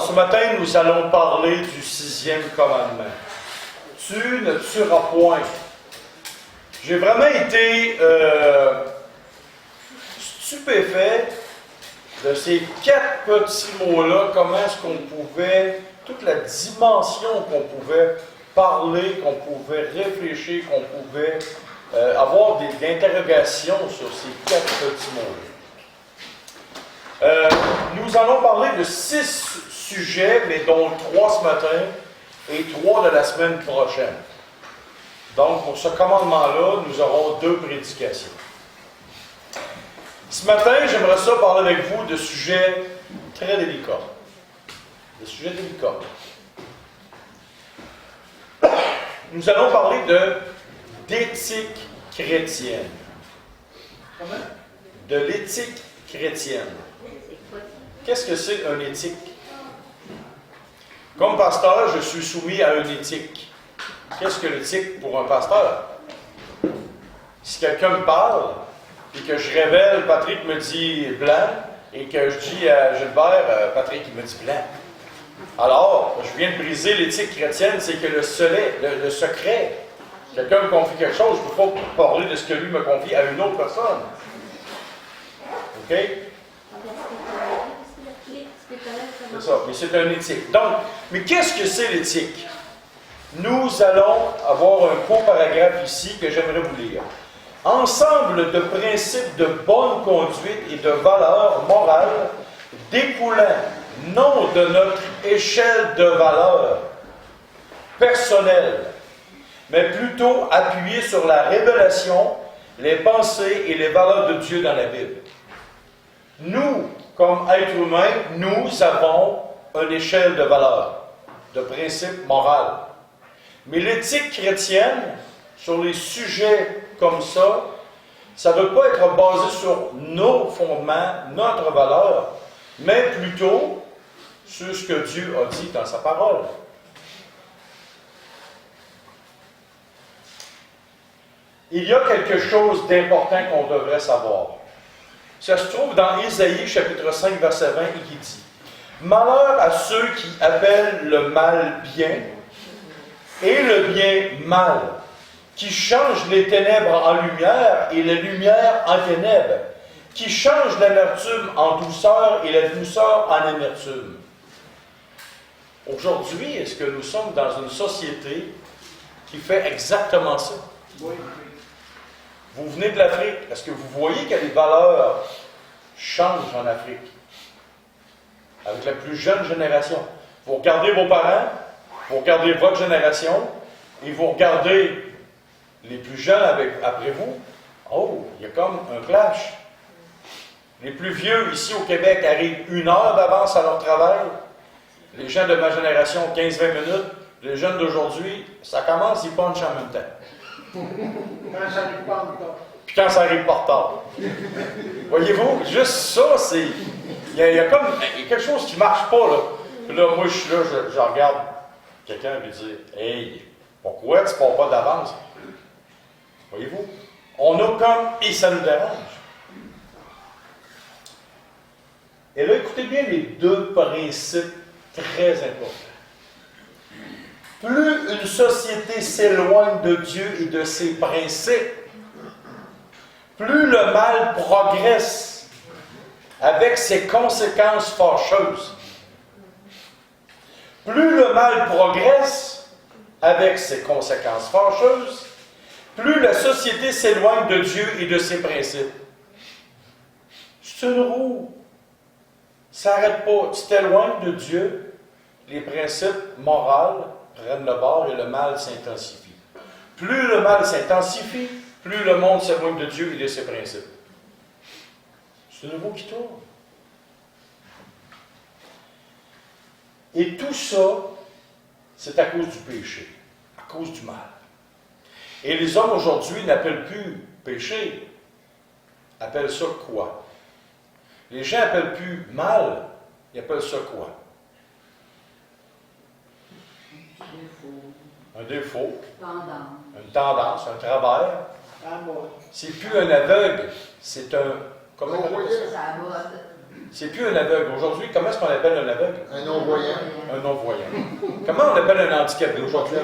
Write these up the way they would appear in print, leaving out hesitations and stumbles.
ce matin, nous allons parler du 6e commandement. Tu ne tueras point. J'ai vraiment été stupéfait de ces 4 petits mots-là, comment est-ce qu'on pouvait, toute la dimension qu'on pouvait parler, qu'on pouvait réfléchir, qu'on pouvait avoir des interrogations sur ces 4 petits mots-là. Nous allons parler de 6 sujets, mais dont 3 ce matin et 3 de la semaine prochaine. Donc, pour ce commandement-là, nous aurons 2 prédications. Ce matin, j'aimerais ça parler avec vous de sujets très délicats. Des sujets délicats. Nous allons parler d'éthique chrétienne. Comment? De l'éthique chrétienne. Qu'est-ce que c'est une éthique? Comme pasteur, je suis soumis à une éthique. Qu'est-ce que l'éthique pour un pasteur? Si quelqu'un me parle, et que je révèle, Patrick me dit blanc, et que je dis à Gilbert, Patrick il me dit blanc. Alors, je viens de briser l'éthique chrétienne, c'est que le secret, quelqu'un me confie quelque chose, je ne peux pas parler de ce que lui me confie à une autre personne. OK? C'est ça, mais c'est une éthique. Donc, mais qu'est-ce que c'est l'éthique? Nous allons avoir un court paragraphe ici que j'aimerais vous lire. Ensemble de principes de bonne conduite et de valeurs morales découlant non de notre échelle de valeurs personnelles, mais plutôt appuyés sur la révélation, les pensées et les valeurs de Dieu dans la Bible. Nous, comme êtres humains, nous avons une échelle de valeurs, de principes moraux. Mais l'éthique chrétienne, sur les sujets comme ça ne doit pas être basé sur nos fondements, notre valeur, mais plutôt sur ce que Dieu a dit dans sa parole. Il y a quelque chose d'important qu'on devrait savoir. Ça se trouve dans Ésaïe, chapitre 5, verset 20, et qui dit « Malheur à ceux qui appellent le mal bien et le bien mal, qui changent les ténèbres en lumière et les lumières en ténèbres, qui changent l'amertume en douceur et la douceur en amertume. » Aujourd'hui, est-ce que nous sommes dans une société qui fait exactement ça? Oui. Vous venez de l'Afrique. Est-ce que vous voyez que les valeurs changent en Afrique? Avec la plus jeune génération. Vous regardez vos parents, vous regardez votre génération, et vous regardez les plus jeunes après vous. Oh, il y a comme un clash. Les plus vieux ici au Québec arrivent 1 heure d'avance à leur travail. Les gens de ma génération, 15-20 minutes. Les jeunes d'aujourd'hui, ça commence, ils punchent en même temps. Quand ça arrive pas en retard. Puis quand ça arrive pas en retard. Voyez-vous, juste ça, c'est... Il y a quelque chose qui ne marche pas, là. Puis là, moi, je suis là, je regarde quelqu'un et lui dis « Hey, pourquoi tu ne pars pas d'avance? » Voyez-vous? On a comme... Et ça nous dérange. Et là, écoutez bien les 2 principes très importants. Plus une société s'éloigne de Dieu et de ses principes, plus le mal progresse avec ses conséquences fâcheuses. Plus le mal progresse avec ses conséquences fâcheuses, plus la société s'éloigne de Dieu et de ses principes. C'est une roue. Ça n'arrête pas. Tu t'éloignes de Dieu, les principes moraux prennent le bord et le mal s'intensifie. Plus le mal s'intensifie, plus le monde s'éloigne de Dieu et de ses principes. C'est une roue qui tourne. Et tout ça, c'est à cause du péché, à cause du mal. Et les hommes aujourd'hui n'appellent plus péché, appellent ça quoi? Les gens n'appellent plus mal, ils appellent ça quoi? Un défaut. Une tendance, un travers. C'est plus un aveugle, c'est un... Comment on appelle ça? C'est plus un aveugle. Aujourd'hui, comment est-ce qu'on appelle un aveugle? Un non-voyant. Un non-voyant. Comment on appelle un handicapé aujourd'hui?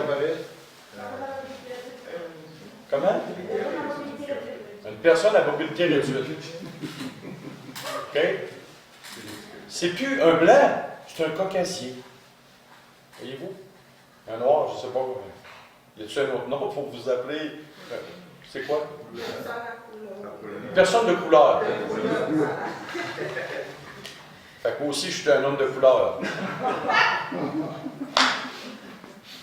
Comment? Une personne à mobilité réduite. OK? C'est plus un blanc, c'est un caucasien. Voyez-vous? Un noir, je ne sais pas. Y a-t-il un autre nom pour vous appeler? C'est quoi? Personne de couleur. Fait que moi aussi, je suis un homme de couleur.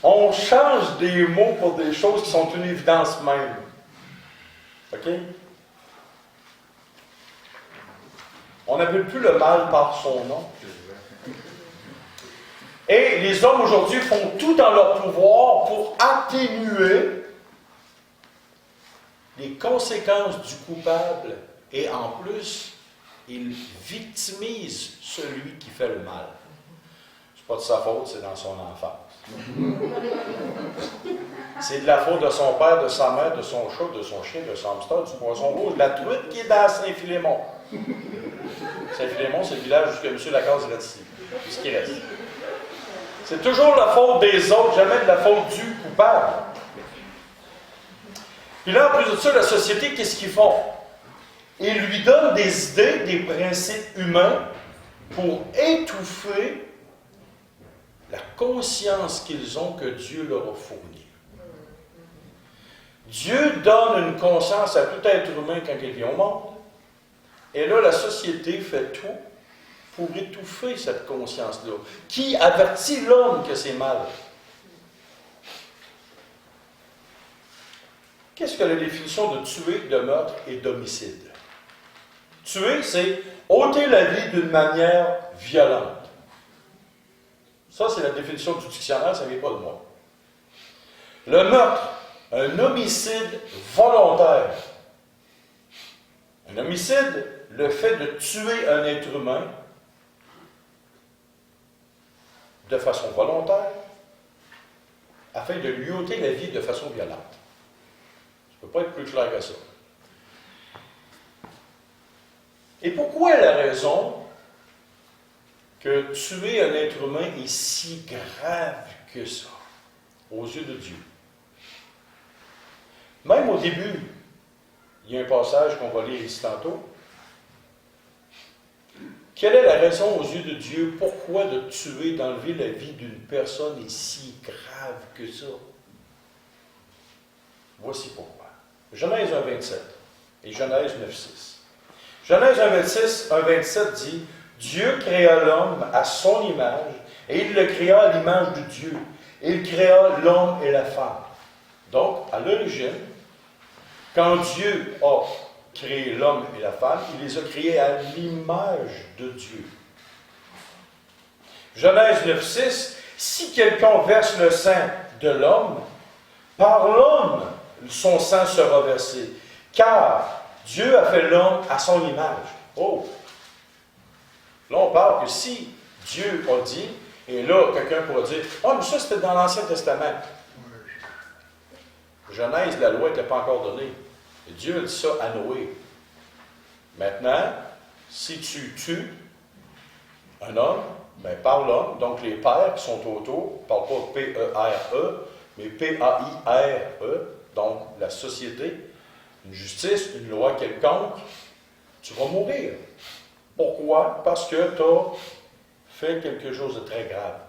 On change des mots pour des choses qui sont une évidence même. OK? On n'appelle plus le mal par son nom. Et les hommes aujourd'hui font tout dans leur pouvoir pour atténuer les conséquences du coupable. Et en plus, ils victimisent celui qui fait le mal. C'est pas de sa faute, c'est dans son enfance. C'est de la faute de son père, de sa mère, de son chat, de son chien, de son hamster, du poisson rouge, de la truite qui est dans Saint-Philémon. Saint-Philémon, c'est le village jusqu'à M. Lacaze est ici. Ce qui reste. C'est toujours la faute des autres, jamais de la faute du coupable. Puis là, en plus de ça, la société, qu'est-ce qu'ils font? Ils lui donnent des idées, des principes humains pour étouffer la conscience qu'ils ont que Dieu leur a fournie. Dieu donne une conscience à tout être humain quand il vient au monde. Et là, la société fait tout pour étouffer cette conscience-là, qui avertit l'homme que c'est mal. Qu'est-ce que la définition de tuer, de meurtre et d'homicide? Tuer, c'est ôter la vie d'une manière violente. Ça, c'est la définition du dictionnaire, ça ne vient pas de moi. Le meurtre, un homicide volontaire. Un homicide, le fait de tuer un être humain de façon volontaire, afin de lui ôter la vie de façon violente. Ça ne peut pas être plus clair que ça. Et pourquoi la raison que tuer un être humain est si grave que ça, aux yeux de Dieu? Même au début, il y a un passage qu'on va lire ici tantôt. Quelle est la raison aux yeux de Dieu pourquoi de tuer, d'enlever la vie d'une personne est si grave que ça? Voici pourquoi. Genèse 1,27 et Genèse 9,6. Genèse 1,27 dit « Dieu créa l'homme à son image, et il le créa à l'image de Dieu. Il créa l'homme et la femme. » Donc, à l'origine, quand Dieu a créé l'homme et la femme, il les a créés à l'image de Dieu. Genèse 9,6, si quelqu'un verse le sang de l'homme, par l'homme son sang sera versé, car Dieu a fait l'homme à son image. Oh! Là, on parle que si Dieu a dit, et là, quelqu'un pourra dire, « Ah, mais ça, c'était dans l'Ancien Testament. » Genèse, la loi n'était pas encore donnée. Et Dieu a dit ça à Noé. Maintenant, si tu tues un homme, bien, par l'homme, donc les pères qui sont autour, ne parle pas P-E-R-E, mais P-A-I-R-E, donc la société, une justice, une loi quelconque, tu vas mourir. Pourquoi? Parce que tu as fait quelque chose de très grave.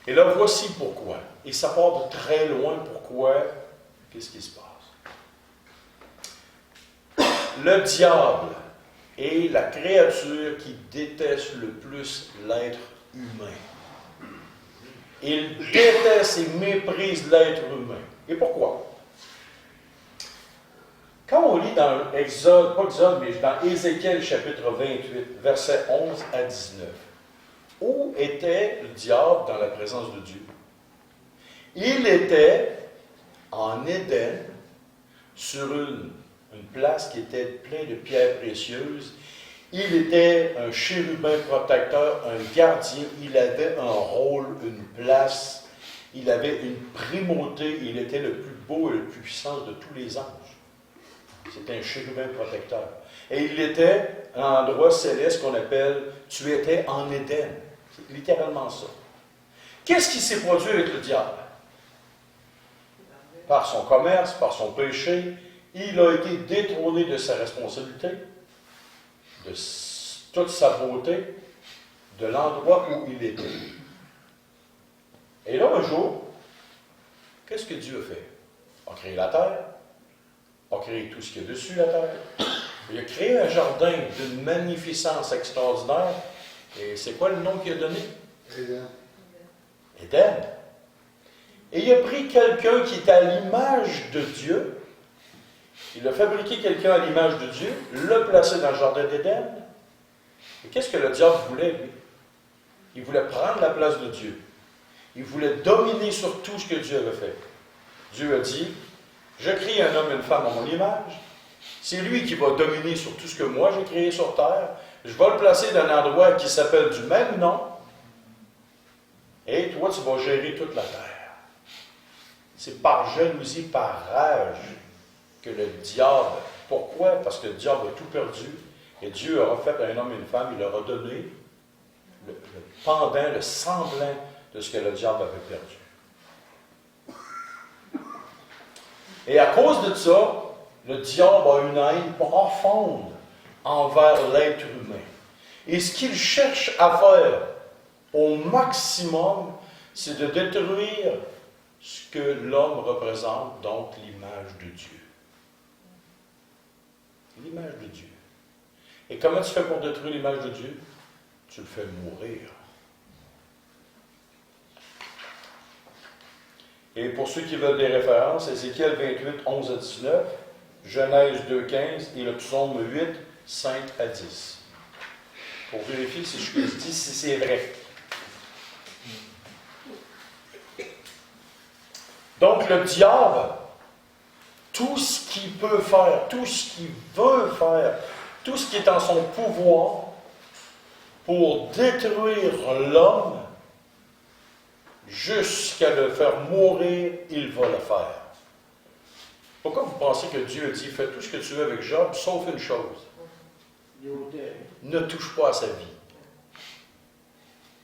Et là, voici pourquoi. Et ça part de très loin. Pourquoi? Qu'est-ce qui se passe? Le diable est la créature qui déteste le plus l'être humain. Il déteste et méprise l'être humain. Et pourquoi? Quand on lit dans Exode, pas Exode, mais dans Ézéchiel chapitre 28, versets 11 à 19, où était le diable dans la présence de Dieu? Il était en Éden, sur une place qui était pleine de pierres précieuses. Il était un chérubin protecteur, un gardien. Il avait un rôle, une place. Il avait une primauté. Il était le plus beau et le plus puissant de tous les anges. C'est un chérubin protecteur. Et il était à un endroit céleste qu'on appelle « Tu étais en Éden ». C'est littéralement ça. Qu'est-ce qui s'est produit avec le diable? Par son commerce, par son péché, il a été détrôné de sa responsabilité, de toute sa beauté, de l'endroit où il était. Et là, un jour, qu'est-ce que Dieu a fait? Il a créé la terre, a créé tout ce qu'il y a dessus, la terre. Il a créé un jardin d'une magnificence extraordinaire. Et c'est quoi le nom qu'il a donné? Éden. Éden. Et il a pris quelqu'un qui est à l'image de Dieu. Il a fabriqué quelqu'un à l'image de Dieu, l'a placé dans le jardin d'Éden. Et qu'est-ce que le diable voulait, lui? Il voulait prendre la place de Dieu. Il voulait dominer sur tout ce que Dieu avait fait. Dieu a dit, je crée un homme et une femme à mon image. C'est lui qui va dominer sur tout ce que moi j'ai créé sur terre. Je vais le placer dans un endroit qui s'appelle du même nom. Et toi, tu vas gérer toute la terre. C'est par jalousie, par rage que le diable... Pourquoi? Parce que le diable a tout perdu. Et Dieu aura fait un homme et une femme. Il leur a donné le pendant, le semblant de ce que le diable avait perdu. Et à cause de ça, le diable a une haine profonde envers l'être humain. Et ce qu'il cherche à faire au maximum, c'est de détruire ce que l'homme représente, donc l'image de Dieu. L'image de Dieu. Et comment tu fais pour détruire l'image de Dieu? Tu le fais mourir. Et pour ceux qui veulent des références, Ézéchiel 28, 11 à 19, Genèse 2, 15 et le psaume 8, 5 à 10. Pour vérifier si ce que je dis, si c'est vrai. Donc le diable, tout ce qu'il peut faire, tout ce qu'il veut faire, tout ce qui est en son pouvoir pour détruire l'homme, jusqu'à le faire mourir, il va le faire. Pourquoi vous pensez que Dieu a dit, fais tout ce que tu veux avec Job, sauf une chose? Ne touche pas à sa vie.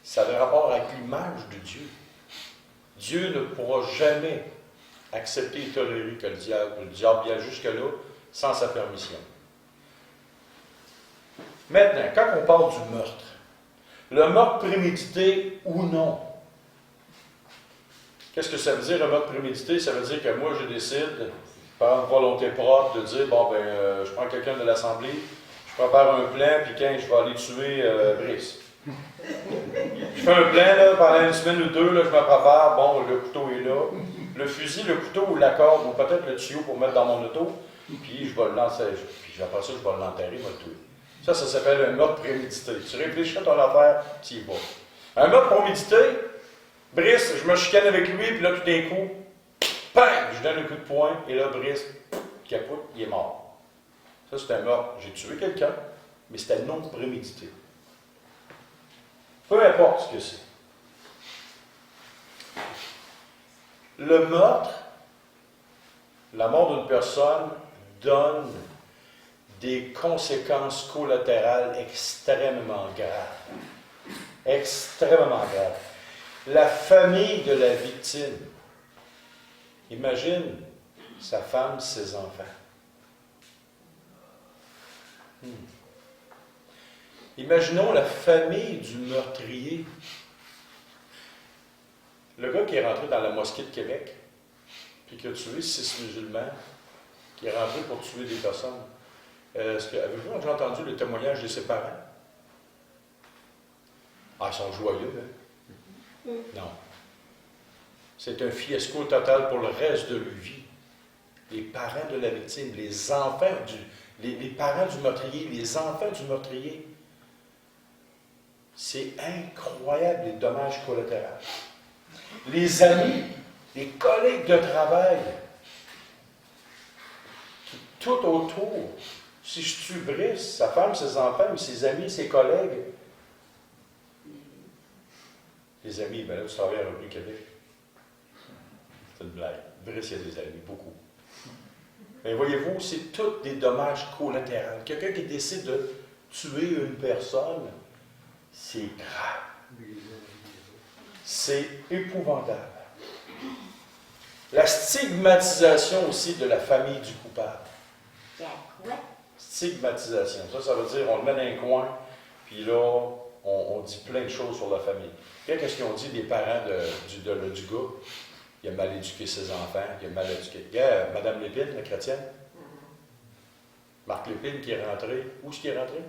Ça a rapport avec l'image de Dieu. Dieu ne pourra jamais accepter et tolérer que le diable vienne jusque-là sans sa permission. Maintenant, quand on parle du meurtre, le meurtre prémédité ou non, qu'est-ce que ça veut dire, un meurtre prémédité? Ça veut dire que moi, je décide, par une volonté propre, de dire, je prends quelqu'un de l'Assemblée, je prépare un plan, puis quand je vais aller tuer Brice. Je fais un plan, là, pendant une semaine ou deux, là, je me prépare, le couteau est là. Le fusil, le couteau ou la corde, ou peut-être le tuyau pour mettre dans mon auto, puis je vais le lancer, puis après ça, je vais l'enterrer, je vais le tuer. Ça s'appelle un meurtre prémédité. Tu réfléchis à ton affaire, tu y vas. Un meurtre prémédité, Brice, je me chicane avec lui, puis là, tout d'un coup, bang, je donne un coup de poing, et là, Brice, capote, il est mort. Ça, c'est un meurtre. J'ai tué quelqu'un, mais c'était non prémédité. Peu importe ce que c'est. Le meurtre, la mort d'une personne, donne des conséquences collatérales extrêmement graves. Extrêmement graves. La famille de la victime. Imagine sa femme, ses enfants. Imaginons la famille du meurtrier. Le gars qui est rentré dans la mosquée de Québec, puis qui a tué 6 musulmans, qui est rentré pour tuer des personnes. Avez-vous déjà entendu le témoignage de ses parents? Ah, ils sont joyeux, hein? Non. C'est un fiasco total pour le reste de leur vie. Les parents de la victime, les enfants, les parents du meurtrier, les enfants du meurtrier. C'est incroyable les dommages collatéraux. Les amis, les collègues de travail, tout autour. Si je tue Brice, sa femme, ses enfants, ou ses amis, ses collègues, les amis, là, tu travailles à Revenu Québec. C'est une blague. Brice, il y a des amis, beaucoup. Mais voyez-vous, c'est tous des dommages collatéraux. Quelqu'un qui décide de tuer une personne, c'est grave. C'est épouvantable. La stigmatisation aussi de la famille du coupable. Stigmatisation. Ça veut dire on le met dans un coin, puis là, on dit plein de choses sur la famille. Qu'est-ce qu'ils ont dit des parents du gars? Il a mal éduqué ses enfants, il a mal éduqué. Madame Lépine, la chrétienne. Marc Lépine qui est rentré. Où est-ce qu'il est rentré?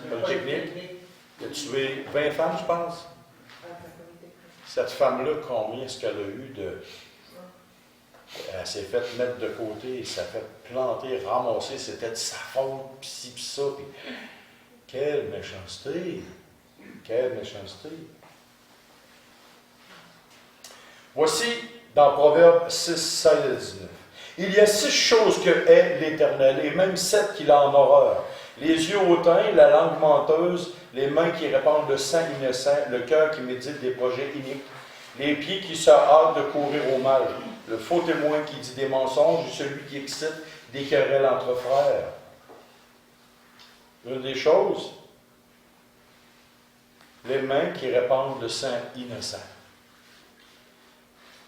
Polytechnique. Il a tué 20 femmes, je pense. Cette femme-là, combien est-ce qu'elle a eu de... Elle s'est faite mettre de côté, elle s'est fait planter, ramasser, c'était de sa faute, pis ci, pis ça. Pis... Quelle méchanceté! Quelle méchanceté! Voici dans Proverbe 6, 16 à 19. Il y a 6 choses que hait l'Éternel, et même 7 qu'il a en horreur. Les yeux hautains, la langue menteuse, les mains qui répandent le sang innocent, le cœur qui médite des projets iniques, les pieds qui se hâtent de courir au mal, le faux témoin qui dit des mensonges, celui qui excite des querelles entre frères. Une des choses, les mains qui répandent le sang innocent.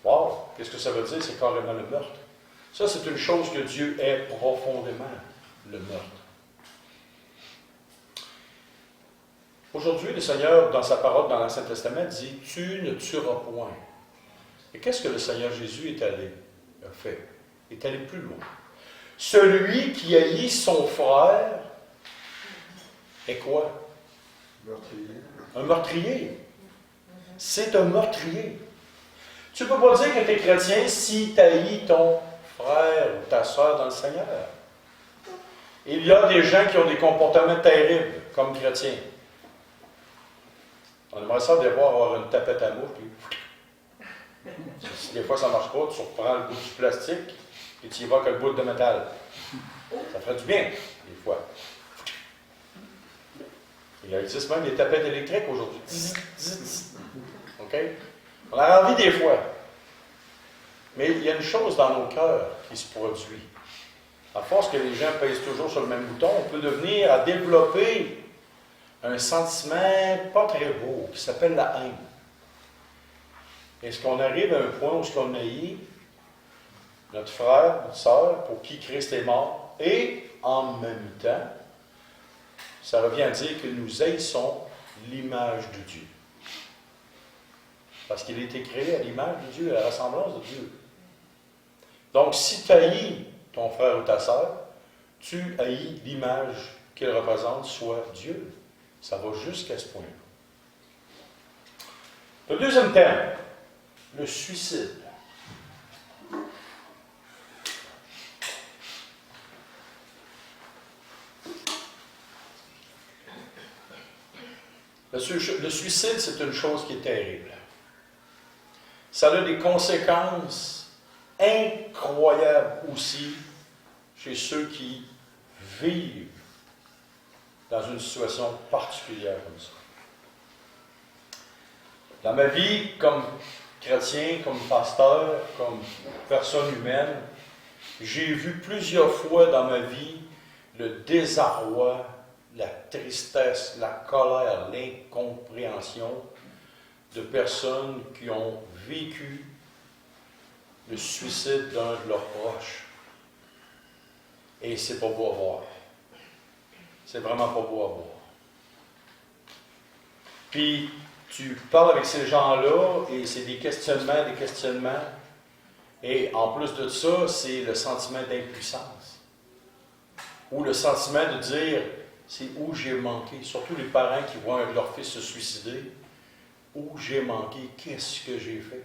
Wow! Qu'est-ce que ça veut dire? C'est carrément le meurtre. Ça, c'est une chose que Dieu hait profondément, le meurtre. Aujourd'hui, le Seigneur, dans sa parole, dans l'Ancien Testament, dit « Tu ne tueras point ». Et qu'est-ce que le Seigneur Jésus a fait? Il est allé plus loin. Celui qui haït son frère est quoi? Meurtrier. Un meurtrier. C'est un meurtrier. Tu ne peux pas dire que tu es chrétien si tu haïs ton frère ou ta soeur dans le Seigneur. Il y a des gens qui ont des comportements terribles comme chrétiens. On aimerait ça avoir une tapette à mouche, puis si des fois ça ne marche pas, tu reprends le bout du plastique et tu y vas avec le bout de métal. Ça ferait du bien, des fois. Il existe même des tapettes électriques aujourd'hui. OK? On a envie des fois. Mais il y a une chose dans nos cœurs qui se produit. À force que les gens pèsent toujours sur le même bouton, on peut devenir à développer un sentiment pas très beau qui s'appelle la haine. Est-ce qu'on arrive à un point où on haït notre frère, notre sœur, pour qui Christ est mort, et en même temps, ça revient à dire que nous haïssons l'image de Dieu. Parce qu'il a été créé à l'image de Dieu, à la ressemblance de Dieu. Donc, si tu haïs ton frère ou ta sœur, tu haïs l'image qu'il représente, soit Dieu. Ça va jusqu'à ce point-là. Le deuxième thème, le suicide. Le suicide, c'est une chose qui est terrible. Ça a des conséquences incroyables aussi chez ceux qui vivent dans une situation particulière comme ça. Dans ma vie, comme chrétien, comme pasteur, comme personne humaine, j'ai vu plusieurs fois dans ma vie le désarroi, la tristesse, la colère, l'incompréhension de personnes qui ont vécu le suicide d'un de leurs proches. Et c'est pas beau à voir. C'est vraiment pas beau à voir. Puis, tu parles avec ces gens-là et c'est des questionnements. Et en plus de ça, c'est le sentiment d'impuissance. Ou le sentiment de dire, c'est où j'ai manqué. Surtout les parents qui voient un de leurs fils se suicider. Où j'ai manqué, qu'est-ce que j'ai fait?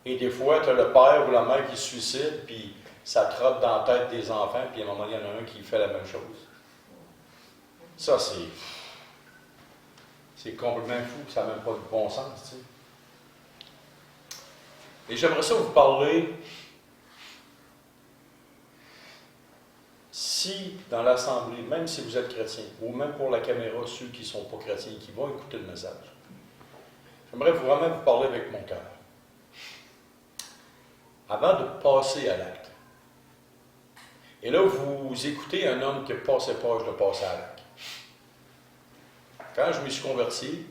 Et des fois, tu as le père ou la mère qui se suicide, puis ça trotte dans la tête des enfants, puis à un moment donné, il y en a un qui fait la même chose. Ça, c'est complètement fou, ça n'a même pas de bon sens, tu sais. Et j'aimerais ça vous parler, si dans l'Assemblée, même si vous êtes chrétien, ou même pour la caméra, ceux qui ne sont pas chrétiens, qui vont écouter le message, j'aimerais vraiment vous parler avec mon cœur. avant de passer à l'acte. Et là, vous écoutez un homme qui passait proche de passer à l'acte. Quand je me suis converti,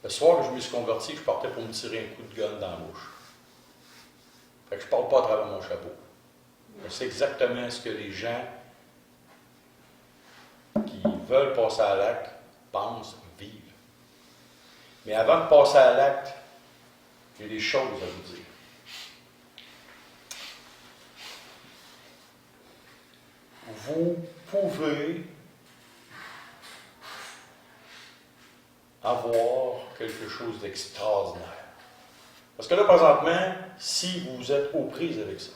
le soir que je me suis converti, je partais pour me tirer un coup de gun dans la bouche. Fait que je ne parle pas à travers mon chapeau. Je sais exactement ce que les gens qui veulent passer à l'acte pensent, vivent. Mais avant de passer à l'acte, j'ai des choses à vous dire. Vous pouvez avoir quelque chose d'extraordinaire. Parce que là, présentement, si vous êtes aux prises avec ça,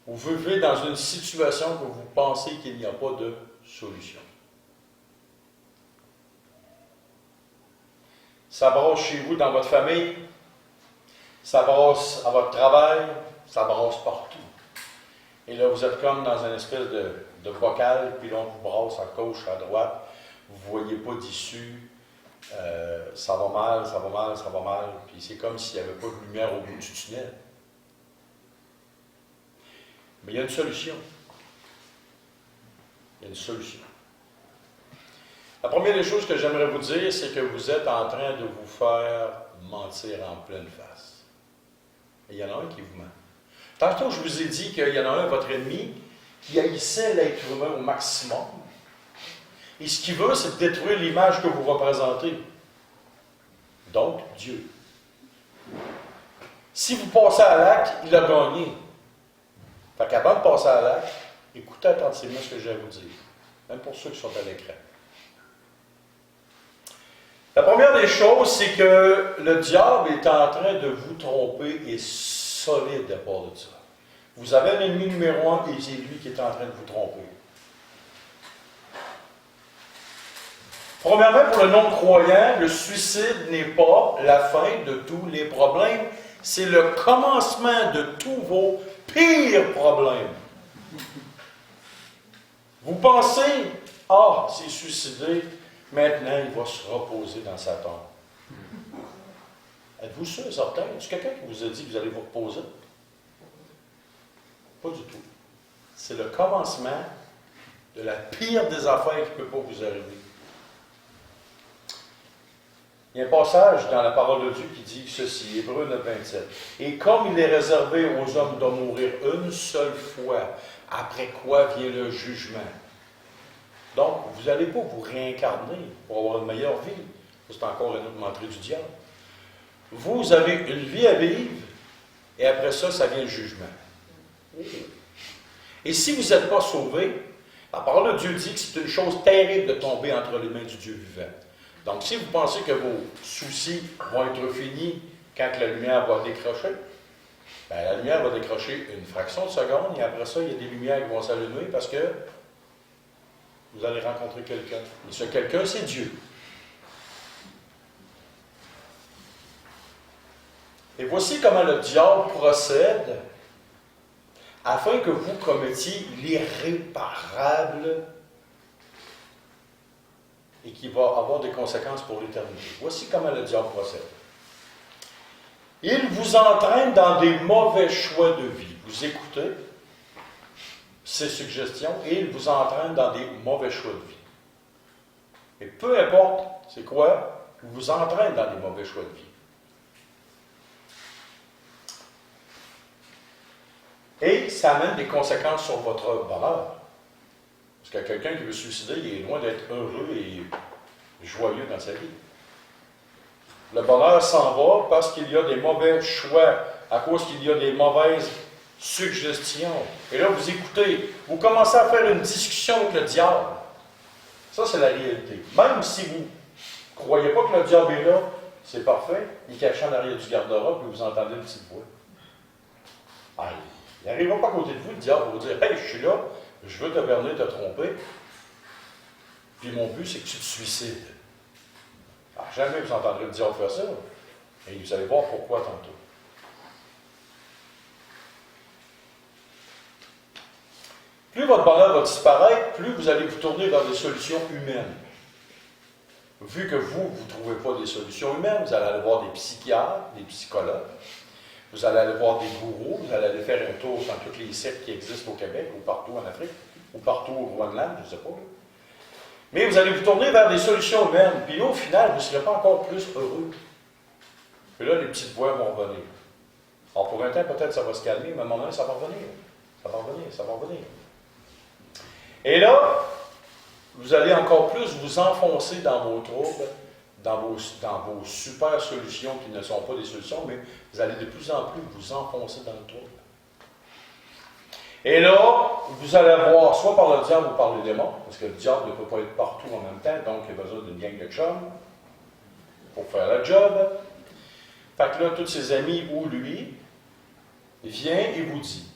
vous vivez dans une situation que vous pensez qu'il n'y a pas de solution. Ça brasse chez vous, dans votre famille, ça brasse à votre travail, ça brasse partout. Et là, vous êtes comme dans une espèce de bocal, puis là, on vous brasse à gauche, à droite, vous ne voyez pas d'issue, ça va mal, ça va mal, ça va mal, puis c'est comme s'il n'y avait pas de lumière au bout du tunnel. Mais il y a une solution. Il y a une solution. La première des choses que j'aimerais vous dire, c'est que vous êtes en train de vous faire mentir en pleine face. Et il y en a un qui vous ment. Tantôt, je vous ai dit qu'il y en a un, votre ennemi, qui haïssait l'être humain au maximum. Et ce qu'il veut, c'est détruire l'image que vous représentez. Donc, Dieu. Si vous passez à l'acte, il a gagné. Fait qu'avant de passer à l'acte, écoutez attentivement ce que j'ai à vous dire. Même pour ceux qui sont à l'écran. La première des choses, c'est que le diable est en train de vous tromper et solide à part de ça. Vous avez un ennemi numéro 1 et c'est lui qui est en train de vous tromper. Premièrement, pour le non-croyant, le suicide n'est pas la fin de tous les problèmes, c'est le commencement de tous vos pires problèmes. Vous pensez, c'est suicidé, maintenant il va se reposer dans sa tombe. Êtes-vous sûr, certain? Est-ce quelqu'un qui vous a dit que vous allez vous reposer? Pas du tout. C'est le commencement de la pire des affaires qui ne peut pas vous arriver. Il y a un passage dans la parole de Dieu qui dit ceci, Hébreux 9:27. Et comme il est réservé aux hommes de mourir une seule fois, après quoi vient le jugement. Donc, vous n'allez pas vous réincarner pour avoir une meilleure vie. C'est encore une autre menterie du diable. Vous avez une vie à vivre, et après ça, ça vient le jugement. Et si vous n'êtes pas sauvé, la parole de Dieu dit que c'est une chose terrible de tomber entre les mains du Dieu vivant. Donc, si vous pensez que vos soucis vont être finis quand la lumière va décrocher, bien, la lumière va décrocher une fraction de seconde, et après ça, il y a des lumières qui vont s'allumer parce que vous allez rencontrer quelqu'un. Et ce quelqu'un, c'est Dieu. Et voici comment le diable procède afin que vous commettiez l'irréparable et qui va avoir des conséquences pour l'éternité. Voici comment le diable procède. Il vous entraîne dans des mauvais choix de vie. Vous écoutez ces suggestions et il vous entraîne dans des mauvais choix de vie. Et peu importe c'est quoi, il vous entraîne dans des mauvais choix de vie. Et ça amène des conséquences sur votre bonheur. Parce que quelqu'un qui veut se suicider, il est loin d'être heureux et joyeux dans sa vie. Le bonheur s'en va parce qu'il y a des mauvais choix, à cause qu'il y a des mauvaises suggestions. Et là, vous écoutez, vous commencez à faire une discussion avec le diable. Ça, c'est la réalité. Même si vous ne croyez pas que le diable est là, c'est parfait, il est caché en arrière du garde-robe et vous entendez une petite voix. Il n'arrivera pas à côté de vous, le diable va vous dire « Hey, je suis là, je veux te berner, te tromper, puis mon but, c'est que tu te suicides. » Jamais vous entendrez le diable faire ça, et vous allez voir pourquoi tantôt. Plus votre bonheur va disparaître, plus vous allez vous tourner vers des solutions humaines. Vu que vous ne trouvez pas des solutions humaines, vous allez aller voir des psychiatres, des psychologues. Vous allez aller voir des gourous, vous allez aller faire un tour dans tous les sectes qui existent au Québec, ou partout en Afrique, ou partout au Groenland, je ne sais pas. Mais vous allez vous tourner vers des solutions humaines. Puis là, au final, vous ne serez pas encore plus heureux. Puis là, les petites voix vont revenir. Alors, pour un temps, peut-être ça va se calmer, mais à un moment donné, ça va revenir. Ça va revenir, ça va revenir. Et là, vous allez encore plus vous enfoncer dans vos troubles, dans vos super solutions qui ne sont pas des solutions, mais vous allez de plus en plus vous enfoncer dans le trouble. Et là, vous allez avoir, soit par le diable ou par les démons, parce que le diable ne peut pas être partout en même temps, donc il a besoin d'une gang de chums pour faire le job. Fait que là, tous ses amis ou lui, vient et vous dit,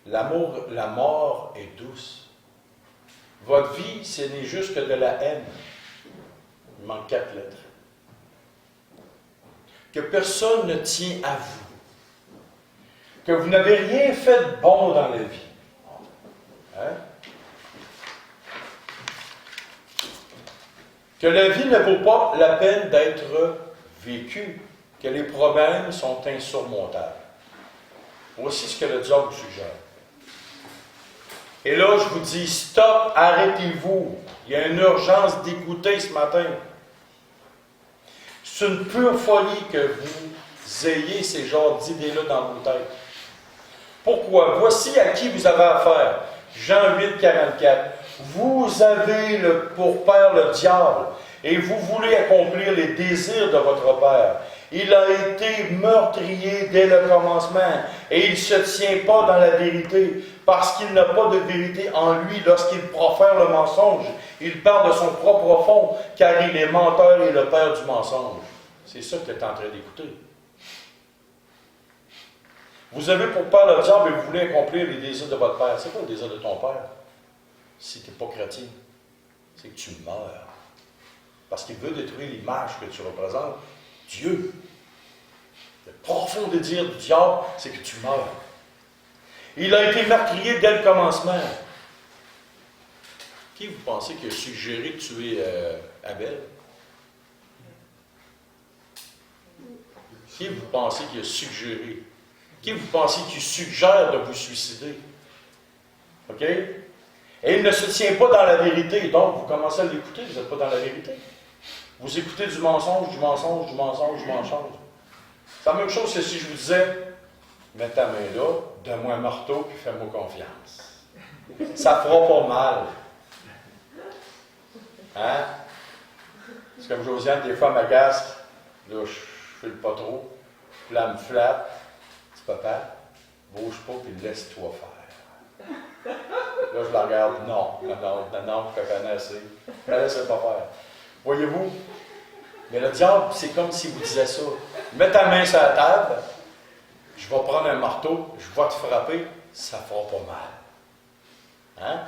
la mort est douce. Votre vie, ce n'est juste que de la haine. Il manque 4 lettres. Que personne ne tient à vous. Que vous n'avez rien fait de bon dans la vie. Hein? Que la vie ne vaut pas la peine d'être vécue. Que les problèmes sont insurmontables. Voici ce que le diable vous suggère. Et là, je vous dis, stop, arrêtez-vous. Il y a une urgence d'écouter ce matin. C'est une pure folie que vous ayez ces genres d'idées-là dans vos têtes. Pourquoi? Voici à qui vous avez affaire. Jean 8, 44. Vous avez pour père le diable, et vous voulez accomplir les désirs de votre père. Il a été meurtrier dès le commencement, et il ne se tient pas dans la vérité, parce qu'il n'a pas de vérité en lui lorsqu'il profère le mensonge. Il parle de son propre fond, car il est menteur et le père du mensonge. C'est ça que tu es en train d'écouter. Vous avez pour père le diable et vous voulez accomplir les désirs de votre père. C'est quoi le désir de ton père? Si tu n'es pas chrétien, c'est que tu meurs. Parce qu'il veut détruire l'image que tu représentes. Dieu. Le profond désir du diable, c'est que tu meurs. Il a été meurtrier dès le commencement. Qui vous pensez qui a suggéré de tuer Abel? Qui vous pensez qui a suggéré? Qui vous pensez qui suggère de vous suicider? OK? Et il ne se tient pas dans la vérité. Donc, vous commencez à l'écouter, vous n'êtes pas dans la vérité. Vous écoutez du mensonge, du mensonge, du mensonge, du mensonge. C'est la même chose que si je vous disais, mets ta main là, donne-moi un marteau, puis fais-moi confiance. Ça fera pas mal. Hein? C'est comme Josiane, des fois, m'agace. Là, je file pas trop. Puis là, elle me flatte. Papa, bouge pas et laisse-toi faire. Là, je la regarde. Non, je connais assez. Je la laisse pas faire. Voyez-vous? Mais le diable, c'est comme si vous disiez ça. Mets ta main sur la table, je vais prendre un marteau, je vais te frapper, ça fera pas mal. Hein?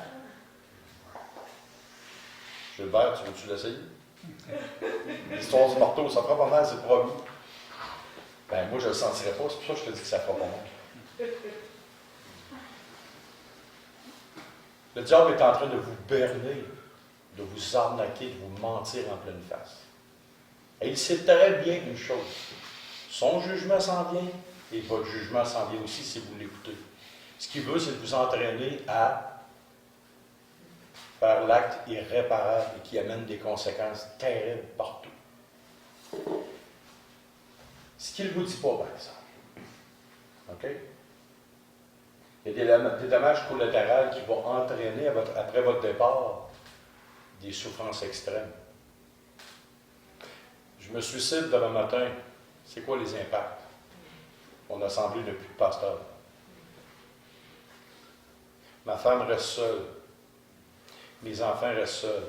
Gilbert, tu veux-tu l'essayer? L'histoire du marteau, ça fera pas mal, c'est promis. Ben, moi, je ne le sentirais pas, c'est pour ça que je te dis que ça fera pas mal. Le diable est en train de vous berner, de vous arnaquer, de vous mentir en pleine face. Et il sait très bien une chose. Son jugement s'en vient, et votre jugement s'en vient aussi si vous l'écoutez. Ce qu'il veut, c'est de vous entraîner à faire l'acte irréparable et qui amène des conséquences terribles partout. Ce qu'il ne vous dit pas, par exemple. OK? Il y a des dommages collatéraux qui vont entraîner après votre départ des souffrances extrêmes. Je me suicide demain matin. C'est quoi les impacts? Mon assemblée n'a plus de pasteur. Ma femme reste seule. Mes enfants restent seuls.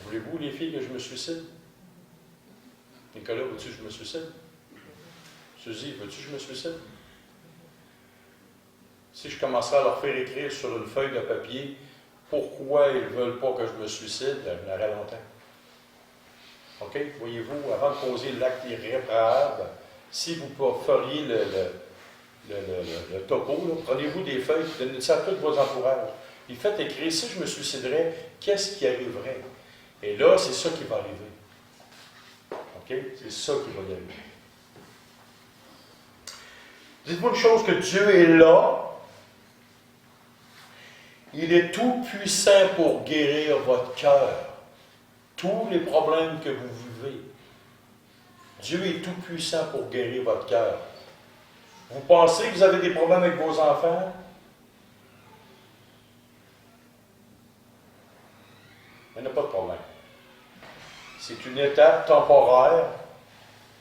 Voulez-vous, les filles, que je me suicide? Nicolas, veux-tu que je me suicide? Suzy, veux-tu que je me suicide? Si je commençais à leur faire écrire sur une feuille de papier pourquoi ils ne veulent pas que je me suicide, je n'aurais longtemps. OK? Voyez-vous, avant de poser l'acte irréparable, si vous feriez le topo, là, prenez-vous des feuilles, donnez ça à tous vos entourages. Puis faites écrire, si je me suiciderais, qu'est-ce qui arriverait? Et là, c'est ça qui va arriver. OK? C'est ça qui va y arriver. Dites-vous une chose, que Dieu est là. Il est tout puissant pour guérir votre cœur. Tous les problèmes que vous vivez. Dieu est tout puissant pour guérir votre cœur. Vous pensez que vous avez des problèmes avec vos enfants? Il n'y a pas de problème. C'est une étape temporaire.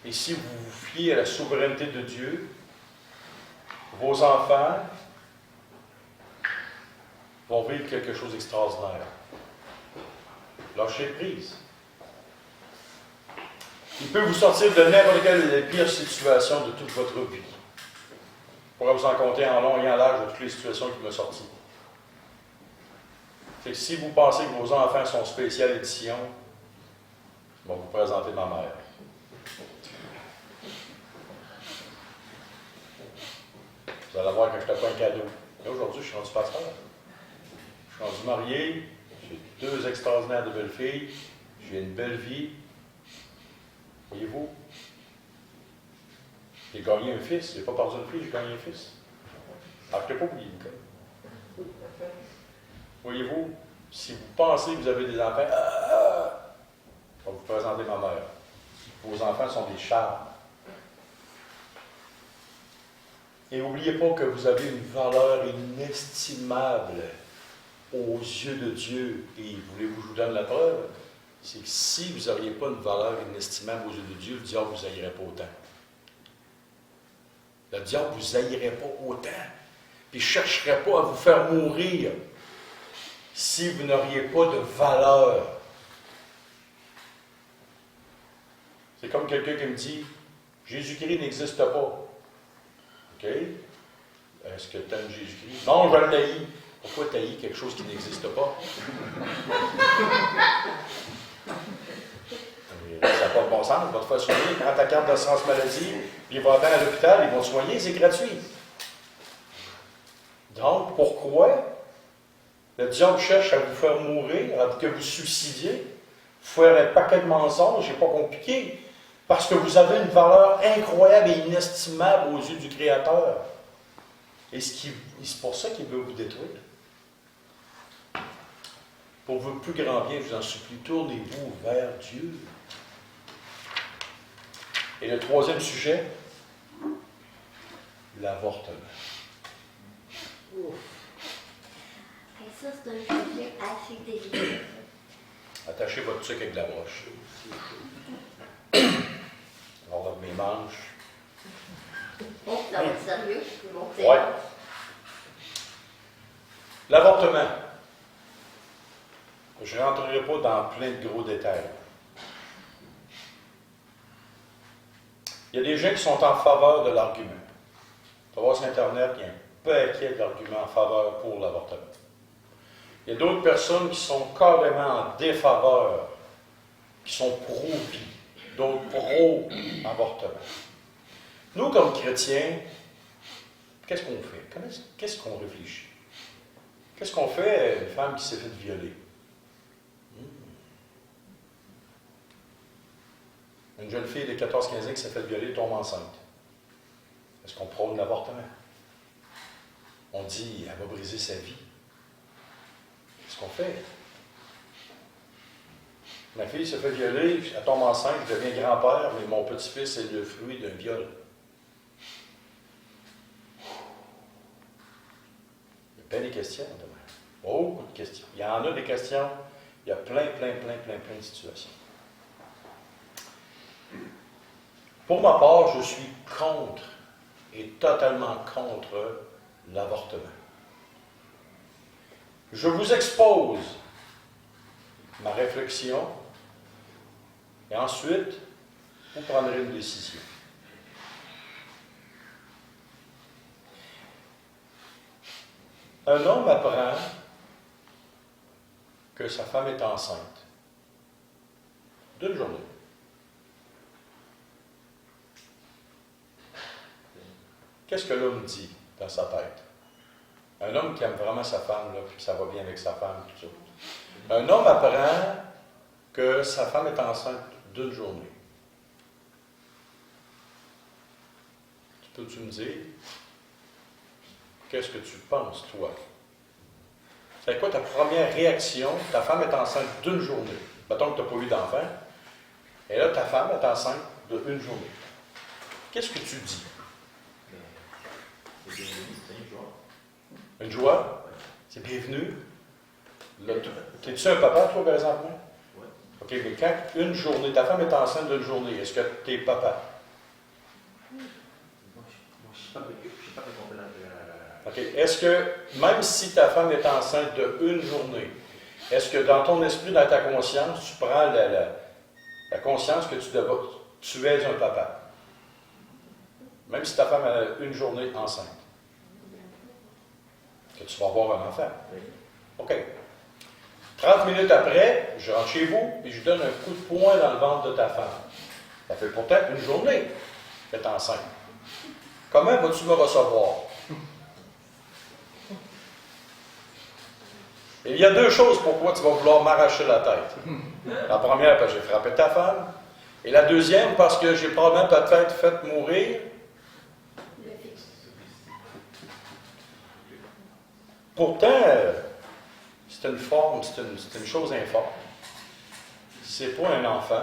Et si vous vous fiez à la souveraineté de Dieu, vos enfants vont vivre quelque chose d'extraordinaire. Lâchez prise. Il peut vous sortir de n'importe quelle des pires situations de toute votre vie. Je pourrais vous en compter en long et en large de toutes les situations qui m'ont sorti. C'est que si vous pensez que vos enfants sont spécial édition, je vais vous présenter ma mère. Vous allez voir quand je te fais un cadeau. Et aujourd'hui, je suis rendu pasteur. Je suis rendu marié. J'ai 2 extraordinaires de belles filles. J'ai une belle vie. Voyez-vous? J'ai gagné un fils. Je n'ai pas perdu une fille, j'ai gagné un fils. Alors, je ne t'ai pas oublié, Nicole. Voyez-vous? Si vous pensez que vous avez des enfants, je vais vous présenter ma mère. Vos enfants sont des chars. Et n'oubliez pas que vous avez une valeur inestimable aux yeux de Dieu. Et voulez-vous que je vous donne la preuve? C'est que si vous n'auriez pas une valeur inestimable aux yeux de Dieu, le diable ne vous haïrait pas autant. Le diable ne vous haïrait pas autant. Puis il ne chercherait pas à vous faire mourir si vous n'auriez pas de valeur. C'est comme quelqu'un qui me dit, Jésus-Christ n'existe pas. OK? Est-ce que tu aimes Jésus-Christ? Non, je le haïs. Pourquoi tu haïs quelque chose qui n'existe pas? Ça n'a pas de bon sens. Va te faire soigner. Prends ta carte d'assurance maladie, puis va à l'hôpital, ils vont te soigner, c'est gratuit. Donc, pourquoi le diable cherche à vous faire mourir, à que vous suicidiez, faire un paquet de mensonges, c'est pas compliqué. Parce que vous avez une valeur incroyable et inestimable aux yeux du Créateur. Et c'est pour ça qu'il veut vous détruire. Pour votre plus grand bien, je vous en supplie, tournez-vous vers Dieu. Et le 3e sujet, l'avortement. Et ça, c'est un sujet assez délicat. Attachez votre truc avec de la broche. Enlève mes manches. Oh, ça va être sérieux, je peux monter. Ouais. L'avortement. Je ne rentrerai pas dans plein de gros détails. Il y a des gens qui sont en faveur de l'argument. Tu vas voir sur Internet, il y a un paquet d'arguments en faveur pour l'avortement. Il y a d'autres personnes qui sont carrément en défaveur, qui sont pro-vie, d'autres pro-avortement. Nous, comme chrétiens, qu'est-ce qu'on fait? Qu'est-ce qu'on réfléchit? Qu'est-ce qu'on fait à une femme qui s'est faite violer? Une jeune fille de 14-15 ans qui s'est fait violer tombe enceinte. Est-ce qu'on prône l'avortement? On dit, elle va briser sa vie. Qu'est-ce qu'on fait? Ma fille se fait violer, elle tombe enceinte, je deviens grand-père, mais mon petit-fils est le fruit d'un viol. Il y a plein de questions demain. Beaucoup de questions. Il y en a des questions, il y a plein de situations. Pour ma part, je suis contre et totalement contre l'avortement. Je vous expose ma réflexion et ensuite, vous prendrez une décision. Un homme apprend que sa femme est enceinte d'une journée. Qu'est-ce que l'homme dit dans sa tête? Un homme qui aime vraiment sa femme, là, puis que ça va bien avec sa femme, tout ça. Un homme apprend que sa femme est enceinte d'une journée. Tu peux-tu me dire, qu'est-ce que tu penses, toi? C'est quoi ta première réaction? Ta femme est enceinte d'une journée. Mettons que tu n'as pas eu d'enfant. Et là, ta femme est enceinte d'une journée. Qu'est-ce que tu dis? C'est une joie. Une joie? C'est bienvenu? T'es-tu un papa, toi, présentement? Oui. OK, mais quand une journée, ta femme est enceinte d'une journée, est-ce que tu es papa? Moi, je ne sais pas répondre la... OK. Est-ce que, même si ta femme est enceinte d'une journée, est-ce que dans ton esprit, dans ta conscience, tu prends la conscience que tu es un papa? Même si ta femme a une journée enceinte. Que tu vas avoir un enfant. Oui. OK. 30 minutes après, je rentre chez vous et je donne un coup de poing dans le ventre de ta femme. Ça fait pourtant une journée qu'elle est enceinte. Comment vas-tu me recevoir? Et il y a deux choses pourquoi tu vas vouloir m'arracher la tête. La première, parce que j'ai frappé ta femme. Et la deuxième, parce que j'ai probablement ta tête fait mourir. Pourtant, c'est une forme, c'est une chose informe. C'est pas un enfant.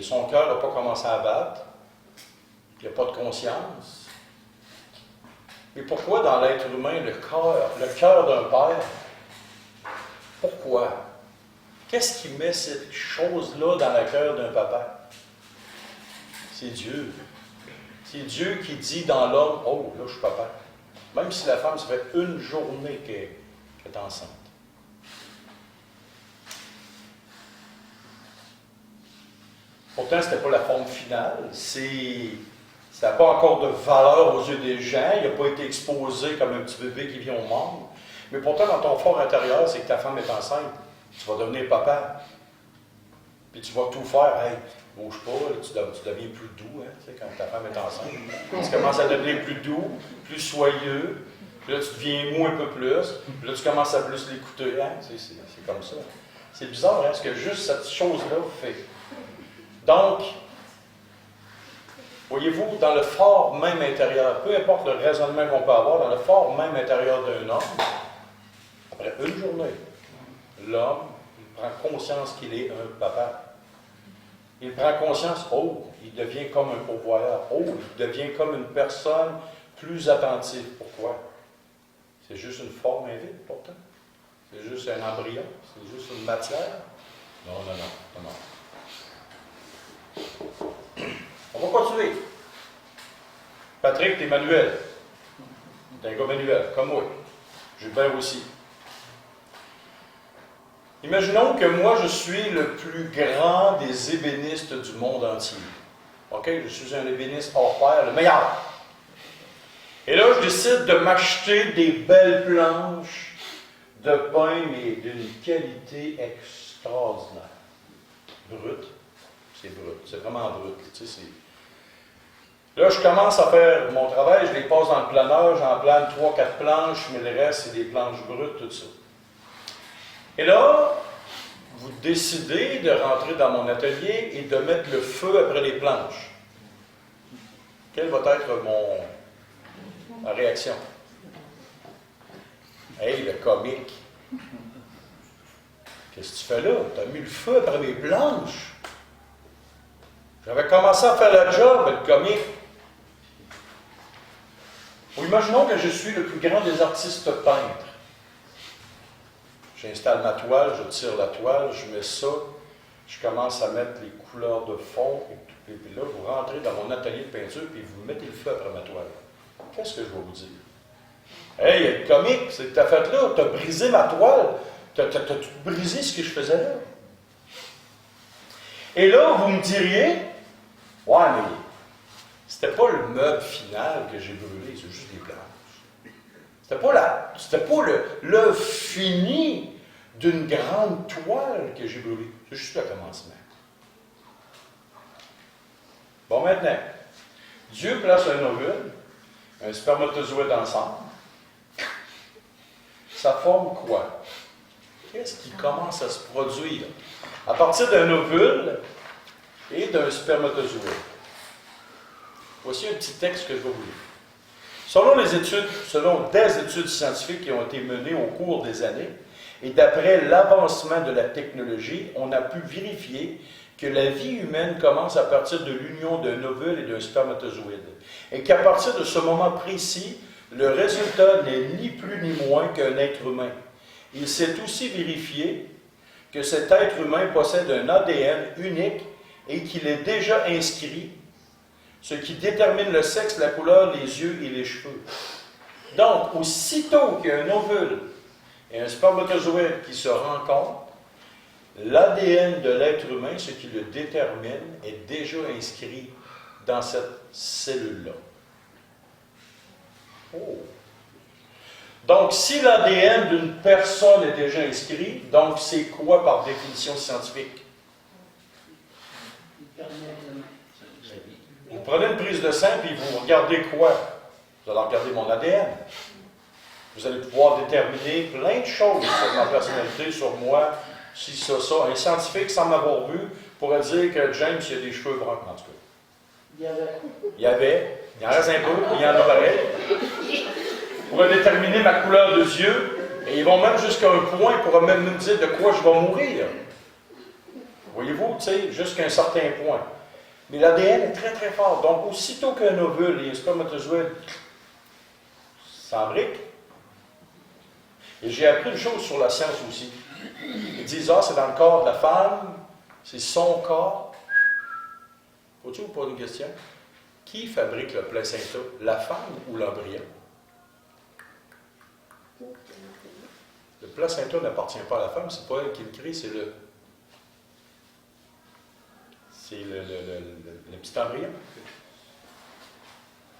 Son cœur n'a pas commencé à battre. Il n'y a pas de conscience. Mais pourquoi dans l'être humain, le cœur d'un père, pourquoi? Qu'est-ce qui met cette chose-là dans le cœur d'un papa? C'est Dieu. C'est Dieu qui dit dans l'homme, « Oh, là, je suis papa. » Même si la femme, ça fait une journée qu'elle est enceinte. Pourtant, ce n'était pas la forme finale. Ça n'a pas encore de valeur aux yeux des gens. Il n'a pas été exposé comme un petit bébé qui vient au monde. Mais pourtant, dans ton fort intérieur, c'est que ta femme est enceinte. Tu vas devenir papa. Puis tu vas tout faire. Hey, bouge pas, là, tu deviens plus doux, hein, tu sais, quand ta femme est enceinte. Tu commences à devenir plus doux, plus soyeux. Puis là, tu deviens mou un peu plus. Puis là, tu commences à plus l'écouter. Hein? C'est comme ça. C'est bizarre, hein, ce que juste cette chose-là fait. Donc, voyez-vous, dans le fort même intérieur, peu importe le raisonnement qu'on peut avoir, dans le fort même intérieur d'un homme, après une journée, l'homme prend conscience qu'il est un papa. Il prend conscience, oh, il devient comme un pourvoyeur. Oh, il devient comme une personne plus attentive. Pourquoi? C'est juste une forme invisible, pourtant. C'est juste un embryon. C'est juste une matière. Non. On va continuer. Patrick, t'es manuel. T'es un gars manuel, comme moi. Gilbert aussi. Imaginons que moi, je suis le plus grand des ébénistes du monde entier. OK? Je suis un ébéniste hors pair, le meilleur. Et là, je décide de m'acheter des belles planches de pain, mais d'une qualité extraordinaire. Brut. C'est brut. C'est vraiment brut. Tu sais, là, je commence à faire mon travail, je les passe dans le planeur, j'en plane 3-4 planches, mais le reste, c'est des planches brutes, tout ça. Et là, vous décidez de rentrer dans mon atelier et de mettre le feu après les planches. Quelle va être ma réaction? Hey, le comique! Qu'est-ce que tu fais là? Tu as mis le feu après mes planches. J'avais commencé à faire le job, le comique. Ou imaginons que je suis le plus grand des artistes peintres. J'installe ma toile, je tire la toile, je mets ça, je commence à mettre les couleurs de fond, et puis là, vous rentrez dans mon atelier de peinture, puis vous mettez le feu après ma toile. Qu'est-ce que je vais vous dire? Hey, le comique, c'est que tu as fait là, tu as brisé ma toile, tu as tout brisé ce que je faisais là. Et là, vous me diriez, ouais, mais c'était pas le meuble final que j'ai brûlé, c'est juste des planches. C'était pas l'œuvre finie d'une grande toile que j'ai brûlée. C'est juste le commencement. Bon, maintenant, Dieu place un ovule, un spermatozoïde ensemble. Ça forme quoi? Qu'est-ce qui commence à se produire? À partir d'un ovule et d'un spermatozoïde. Voici un petit texte que je vais vous lire. Selon des études scientifiques qui ont été menées au cours des années, et d'après l'avancement de la technologie, on a pu vérifier que la vie humaine commence à partir de l'union d'un ovule et d'un spermatozoïde, et qu'à partir de ce moment précis, le résultat n'est ni plus ni moins qu'un être humain. Il s'est aussi vérifié que cet être humain possède un ADN unique et qu'il est déjà inscrit, ce qui détermine le sexe, la couleur, les yeux et les cheveux. Donc, aussitôt qu'il y a un ovule et un spermatozoïde qui se rencontrent, l'ADN de l'être humain, ce qui le détermine, est déjà inscrit dans cette cellule-là. Oh! Donc, si l'ADN d'une personne est déjà inscrit, donc c'est quoi par définition scientifique? Vous prenez une prise de sang et vous regardez quoi? Vous allez regarder mon ADN. Vous allez pouvoir déterminer plein de choses sur ma personnalité, sur moi, si ça. Un scientifique, sans m'avoir vu, pourrait dire que James, il a des cheveux bruns, en tout cas. Il en reste un peu, il y en a pareil. Pourrait déterminer ma couleur de yeux, et ils vont même jusqu'à un point, pour même me dire de quoi je vais mourir. Voyez-vous, tu sais, jusqu'à un certain point. Mais l'ADN est très très fort. Donc, aussitôt qu'un ovule et un spermatozoïde s'embriquent, et j'ai appris une chose sur la science aussi. Ils disent, c'est dans le corps de la femme, c'est son corps. Faut-tu vous poser une question? Qui fabrique le placenta, la femme ou l'embryon? Le placenta n'appartient pas à la femme, c'est pas elle qui le crée, c'est le petit embryon.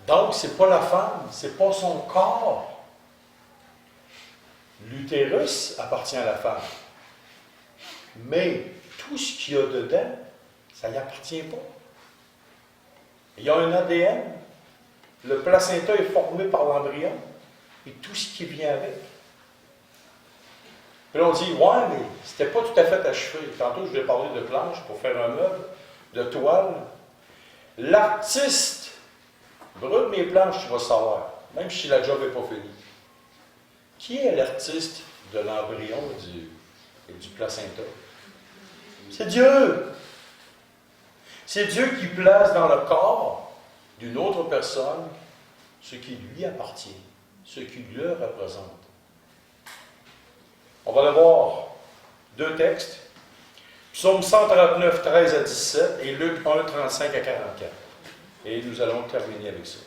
Donc, c'est pas la femme, c'est pas son corps. L'utérus appartient à la femme. Mais tout ce qu'il y a dedans, ça n'y appartient pas. Il y a un ADN, le placenta est formé par l'embryon, et tout ce qui vient avec. Puis là, on dit, ouais, mais c'était pas tout à fait achevé. Tantôt, je vais parler de planche pour faire un meuble, de toile. L'artiste, brûle mes planches, tu vas savoir, même si la job n'est pas finie. Qui est l'artiste de l'embryon et du placenta? C'est Dieu! C'est Dieu qui place dans le corps d'une autre personne ce qui lui appartient, ce qui le représente. On va aller voir deux textes. Psaume 139, 13 à 17 et Luc 1, 35 à 44. Et nous allons terminer avec ça.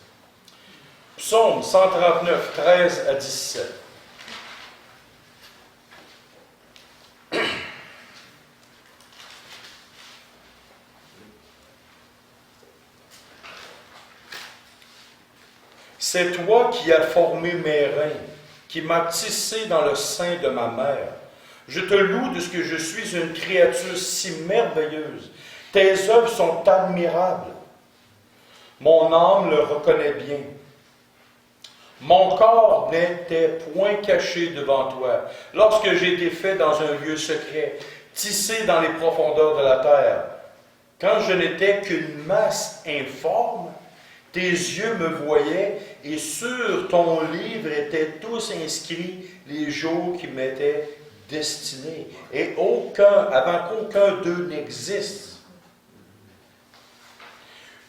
Psaume 139, 13 à 17. C'est toi qui as formé mes reins, qui m'as tissé dans le sein de ma mère. Je te loue de ce que je suis une créature si merveilleuse. Tes œuvres sont admirables. Mon âme le reconnaît bien. Mon corps n'était point caché devant toi, lorsque j'ai été fait dans un lieu secret, tissé dans les profondeurs de la terre. Quand je n'étais qu'une masse informe, tes yeux me voyaient, et sur ton livre étaient tous inscrits les jours qui m'étaient destinés, et avant qu'aucun d'eux n'existe.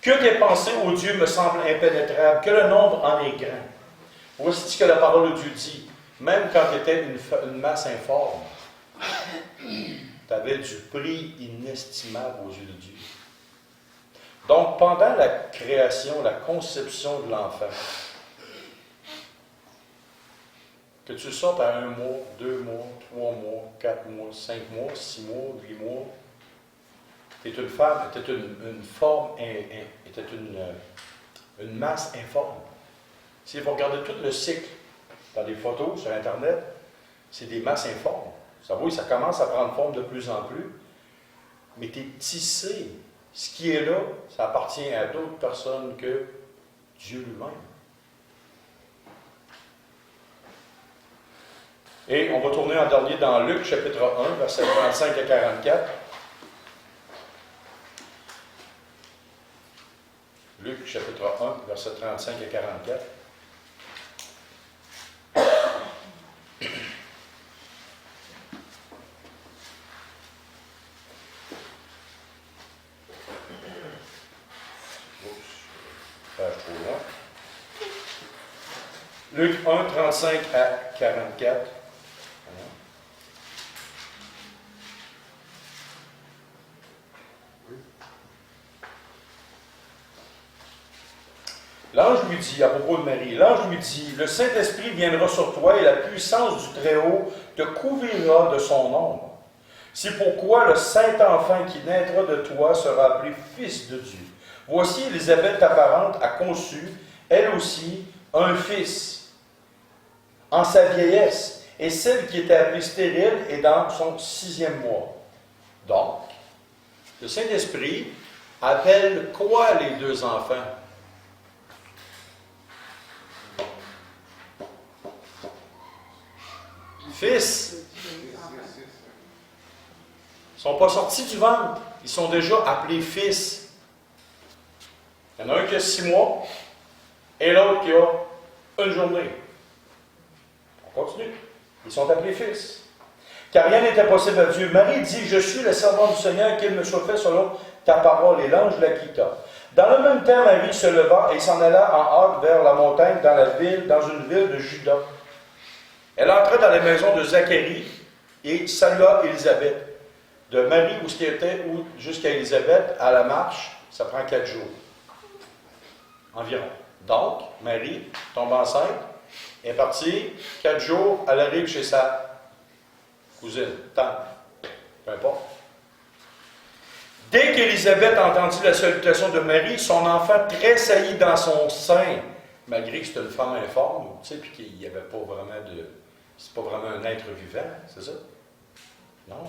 Que tes pensées, ô Dieu, me semblent impénétrables, que le nombre en est grand. Voici ce que la parole de Dieu dit. Même quand tu étais une masse informe, tu avais du prix inestimable aux yeux de Dieu. Donc, pendant la création, la conception de l'enfant, que tu sortes à 1 mois, 2 mois, 3 mois, 4 mois, 5 mois, 6 mois, 8 mois, tu es une femme, était une forme, était une masse informe. Si vous regardez tout le cycle dans des photos sur Internet, c'est des masses informes. Ça commence à prendre forme de plus en plus, mais tu es tissé. Ce qui est là, ça appartient à d'autres personnes que Dieu lui-même. Et on va tourner en dernier dans Luc, chapitre 1, versets 35 à 44. Luc, chapitre 1, versets 35 à 44. Luc 1, 35 à 44. L'ange lui dit, à propos de Marie, l'ange lui dit, le Saint-Esprit viendra sur toi et la puissance du Très-Haut te couvrira de son ombre. C'est pourquoi le Saint-Enfant qui naîtra de toi sera appelé Fils de Dieu. Voici Élisabeth, ta parente, a conçu, elle aussi, un fils en sa vieillesse, et celle qui était appelée stérile est dans son 6e mois. Donc, le Saint-Esprit appelle quoi les deux enfants? Fils. Ils ne sont pas sortis du ventre. Ils sont déjà appelés fils. Il y en a un qui a 6 mois et l'autre qui a une journée. On continue. Ils sont appelés fils. Car rien n'était possible à Dieu. Marie dit, je suis la servante du Seigneur, qu'il me soit fait selon ta parole. Et l'ange la quitta. Dans le même temps, Marie se leva et s'en alla en hâte vers la montagne dans une ville de Juda. Elle entra dans la maison de Zacharie et salua Élisabeth. De Marie, où ce qui était, jusqu'à Élisabeth, à la marche, ça prend 4 jours. Environ. Donc, Marie tombe enceinte, est partie, 4 jours, elle arrive chez sa cousine, tante, peu importe. Dès qu'Élisabeth entendit la salutation de Marie, son enfant tressaillit dans son sein, malgré que c'était une femme informe, tu sais, puis qu'il n'y avait pas vraiment de... C'est pas vraiment un être vivant, c'est ça? Non.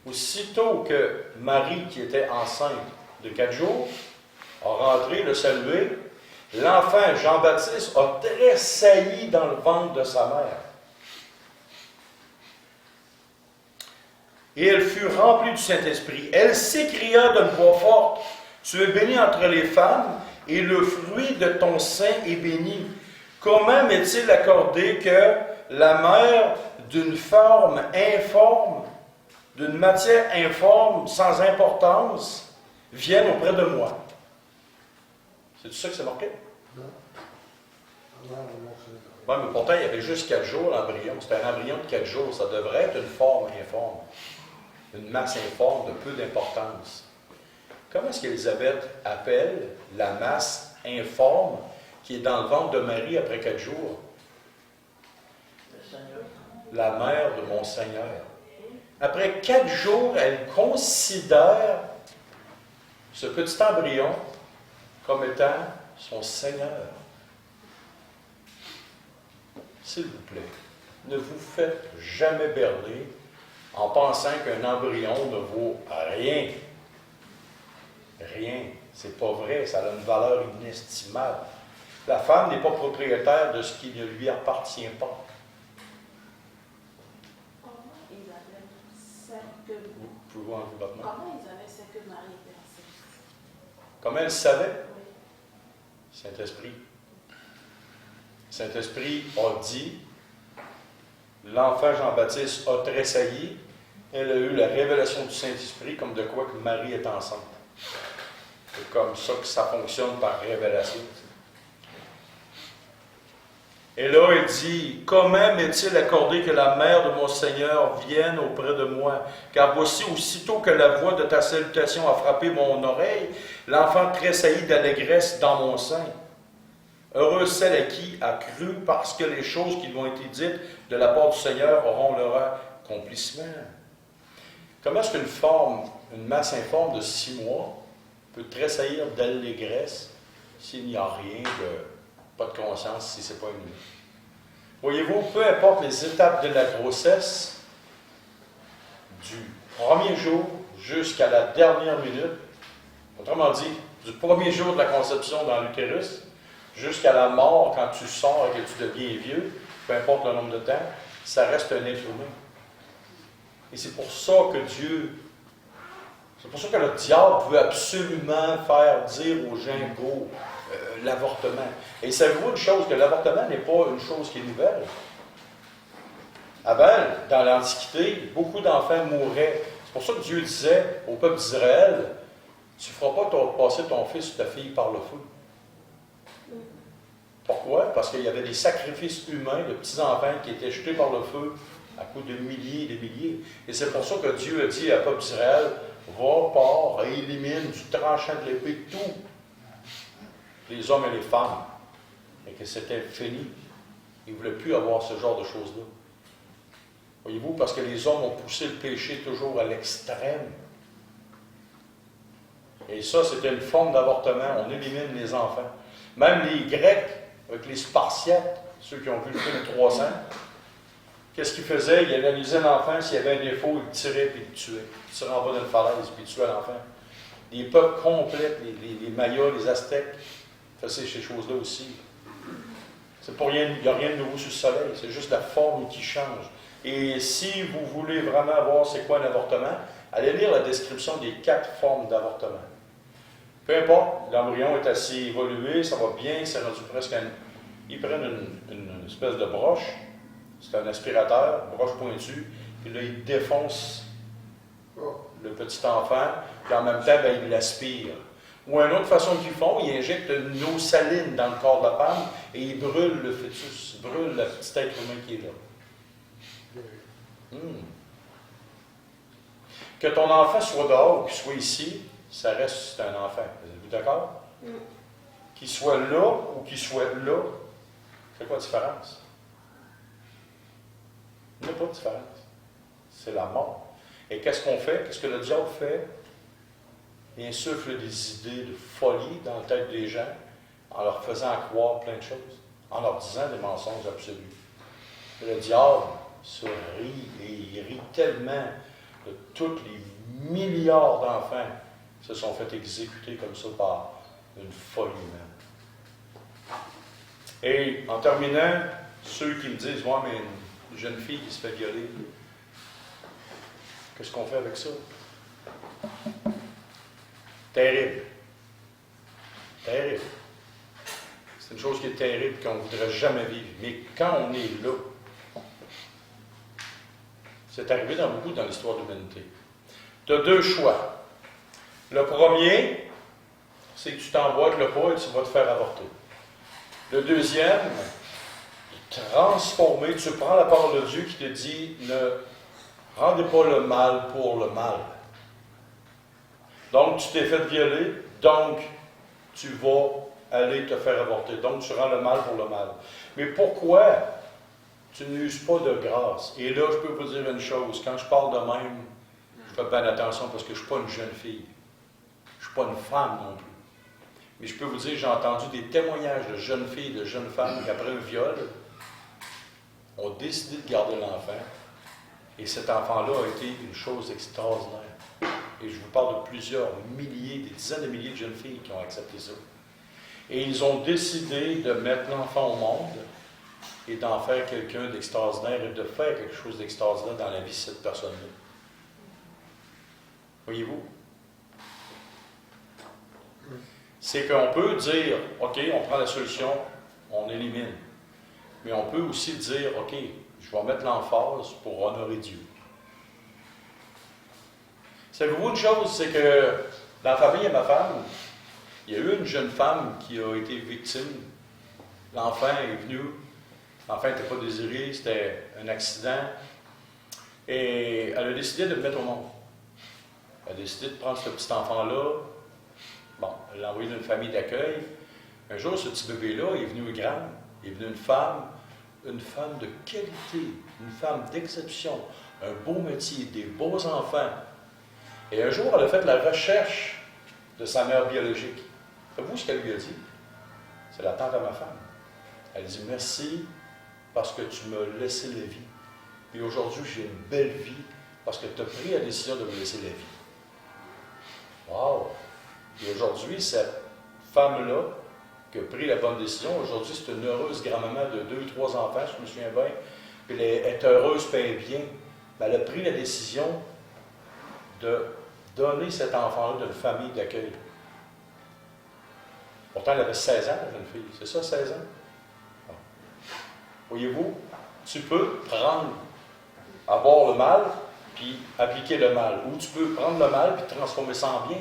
Aussitôt que Marie, qui était enceinte de 4 jours, a rentré, le salué, l'enfant Jean-Baptiste a tressailli dans le ventre de sa mère. Et elle fut remplie du Saint-Esprit. Elle s'écria d'une voix forte, « Tu es bénie entre les femmes, et le fruit de ton sein est béni. Comment m'est-il accordé que la mère d'une forme informe, d'une matière informe, sans importance, vienne auprès de moi? » C'est tout ça que c'est marqué? Non. Oui, mais pourtant, il y avait juste 4 jours, l'embryon. C'était un embryon de 4 jours. Ça devrait être une forme informe. Une masse informe de peu d'importance. Comment est-ce qu'Élisabeth appelle la masse informe qui est dans le ventre de Marie après 4 jours? La mère de mon Seigneur. Après 4 jours, elle considère ce petit embryon comme étant son Seigneur. S'il vous plaît, ne vous faites jamais berner en pensant qu'un embryon ne vaut rien. Rien. C'est pas vrai. Ça a une valeur inestimable. La femme n'est pas propriétaire de ce qui ne lui appartient pas. Vous pouvez voir votre nom. Comment ils avaient su que Marie était enceinte? Comment elle savait? Oui. Saint-Esprit. Saint-Esprit a dit, l'enfant Jean-Baptiste a tressailli, elle a eu la révélation du Saint-Esprit comme de quoi que Marie est enceinte. C'est comme ça que ça fonctionne par révélation. Et là, il dit, « Comment m'est-il accordé que la mère de mon Seigneur vienne auprès de moi? Car voici, aussitôt que la voix de ta salutation a frappé mon oreille, l'enfant tressaillit d'allégresse dans mon sein. Heureuse celle à qui a cru, parce que les choses qui lui ont été dites de la part du Seigneur auront leur accomplissement. » Comment est-ce qu'une forme, une masse informe de 6 mois peut tressaillir d'allégresse s'il n'y a rien de... pas de conscience, si ce n'est pas une nuit? Voyez-vous, peu importe les étapes de la grossesse, du premier jour jusqu'à la dernière minute, autrement dit, du premier jour de la conception dans l'utérus, jusqu'à la mort quand tu sors et que tu deviens vieux, peu importe le nombre de temps, ça reste un être humain. Et c'est pour ça que c'est pour ça que le diable veut absolument faire dire aux gens, go, l'avortement. Et savez-vous une chose, que l'avortement n'est pas une chose qui est nouvelle. Avant, dans l'Antiquité, beaucoup d'enfants mouraient. C'est pour ça que Dieu disait au peuple d'Israël, tu ne feras pas passer ton fils ou ta fille par le feu. Pourquoi? Parce qu'il y avait des sacrifices humains de petits-enfants qui étaient jetés par le feu à coups de milliers et de milliers. Et c'est pour ça que Dieu a dit à peuple d'Israël, va, pars et élimine du tranchant de l'épée tous les hommes et les femmes. Et que c'était fini. Ils ne voulaient plus avoir ce genre de choses-là. Voyez-vous, parce que les hommes ont poussé le péché toujours à l'extrême. Et ça, c'était une forme d'avortement. On élimine les enfants. Même les Grecs, avec les Spartiates, ceux qui ont vu le film 300, qu'est-ce qu'ils faisaient? Ils analysaient l'enfant, s'il y avait un défaut, ils le tiraient et ils le tuaient. Ils tiraient en bas d'une falaise puis ils tuaient l'enfant. Les peuples complets, les Mayas, les Aztèques, faisaient ces choses-là aussi. C'est pour rien, il n'y a rien de nouveau sur le soleil, c'est juste la forme qui change. Et si vous voulez vraiment voir c'est quoi un avortement, allez lire la description des 4 formes d'avortement. Peu importe, l'embryon est assez évolué, ça va bien, c'est rendu presque un... Ils prennent une espèce de broche, c'est un aspirateur, broche pointue, puis là, ils défoncent le petit enfant, puis en même temps, ben, ils l'aspirent. Ou une autre façon qu'ils font, ils injectent une eau saline dans le corps de la femme et ils brûlent le fœtus, ils brûlent le petit être humain qui est là. Que ton enfant soit dehors ou qu'il soit ici, ça reste un enfant. Êtes-vous d'accord? Qu'il soit là ou qu'il soit là, c'est quoi la différence? Il n'y a pas de différence. C'est la mort. Et qu'est-ce qu'on fait? Qu'est-ce que le diable fait? Il insuffle des idées de folie dans la tête des gens en leur faisant croire plein de choses, en leur disant des mensonges absolus. Et le diable se rit, et il rit tellement de tous les milliards d'enfants qui se sont fait exécuter comme ça par une folie humaine. Et en terminant, ceux qui me disent, ouais, mais une jeune fille qui se fait violer, qu'est-ce qu'on fait avec ça? Terrible. Terrible. C'est une chose qui est terrible qu'on ne voudrait jamais vivre. Mais quand on est là, c'est arrivé dans l'histoire de l'humanité. Tu as 2 choix. Le premier, c'est que tu t'emboîtes le pas et tu vas te faire avorter. Le deuxième, transformer, tu prends la parole de Dieu qui te dit, ne rendez pas le mal pour le mal. Donc, tu t'es fait violer, donc tu vas aller te faire avorter. Donc, tu rends le mal pour le mal. Mais pourquoi tu n'uses pas de grâce? Et là, je peux vous dire une chose. Quand je parle de même, je fais bien attention parce que je ne suis pas une jeune fille. Je ne suis pas une femme non plus. Mais je peux vous dire, j'ai entendu des témoignages de jeunes filles, de jeunes femmes qui, après un viol, ont décidé de garder l'enfant. Et cet enfant-là a été une chose extraordinaire. Et je vous parle de plusieurs milliers, des dizaines de milliers de jeunes filles qui ont accepté ça. Et ils ont décidé de mettre l'enfant au monde et d'en faire quelqu'un d'extraordinaire et de faire quelque chose d'extraordinaire dans la vie de cette personne-là. Voyez-vous? C'est qu'on peut dire, OK, on prend la solution, on élimine. Mais on peut aussi dire, OK, je vais mettre l'emphase pour honorer Dieu. Savez-vous une chose, c'est que dans la famille de ma femme, il y a eu une jeune femme qui a été victime. L'enfant est venu, l'enfant n'était pas désiré, c'était un accident. Et elle a décidé de le mettre au monde. Elle a décidé de prendre ce petit enfant-là. Bon, elle l'a envoyé dans une famille d'accueil. Un jour, ce petit bébé-là est venu grand. Il est venu une femme de qualité, une femme d'exception, un beau métier, des beaux enfants. Et un jour, elle a fait la recherche de sa mère biologique. Savez-vous ce qu'elle lui a dit? C'est la tante à ma femme. Elle dit, merci parce que tu m'as laissé la vie. Et aujourd'hui, j'ai une belle vie parce que tu as pris la décision de me laisser la vie. Wow! Et aujourd'hui, cette femme-là, qui a pris la bonne décision, aujourd'hui, c'est une heureuse grand-maman de 2 ou 3 enfants, je me souviens bien. Puis elle est heureuse, paye bien. Mais elle a pris la décision de donner cet enfant-là d'une famille d'accueil. Pourtant, elle avait 16 ans, la jeune fille. C'est ça, 16 ans? Bon. Voyez-vous, tu peux avoir le mal, puis appliquer le mal. Ou tu peux prendre le mal, puis transformer ça en bien,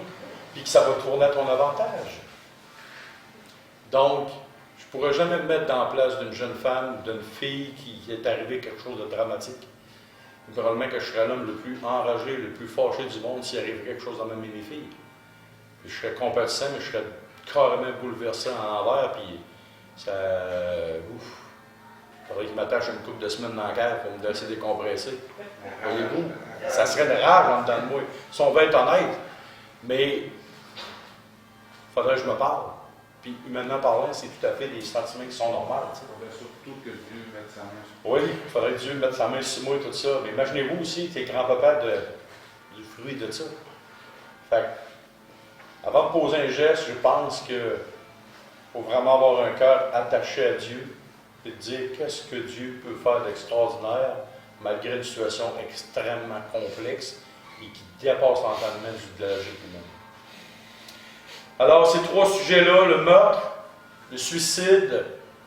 puis que ça va tourner à ton avantage. Donc, je ne pourrais jamais me mettre dans la place d'une jeune femme, d'une fille qui est arrivé quelque chose de dramatique. Naturellement que je serais l'homme le plus enragé, le plus fâché du monde s'il arrivait quelque chose dans ma mini-fille. Puis je serais compatissant, mais je serais carrément bouleversé en envers, puis ça... Ouf! Il faudrait qu'il m'attache une couple de semaines dans la cave pour me laisser décompresser. Voyez-vous? Ça serait de rage en dedans de moi. Si on veut être honnête, mais il faudrait que je me parle. Puis, humainement parlant, c'est tout à fait des sentiments qui sont normaux. Il faudrait surtout que Dieu mette sa main sur Oui, il faudrait que Dieu mette sa main sur moi et tout ça. Mais imaginez-vous aussi, tu es grand-papa du fruit de ça. Fait que, avant de poser un geste, je pense qu'il faut vraiment avoir un cœur attaché à Dieu et de dire qu'est-ce que Dieu peut faire d'extraordinaire malgré une situation extrêmement complexe et qui dépasse l'entendement de la logique humaine. Alors, ces trois sujets-là, le meurtre, le suicide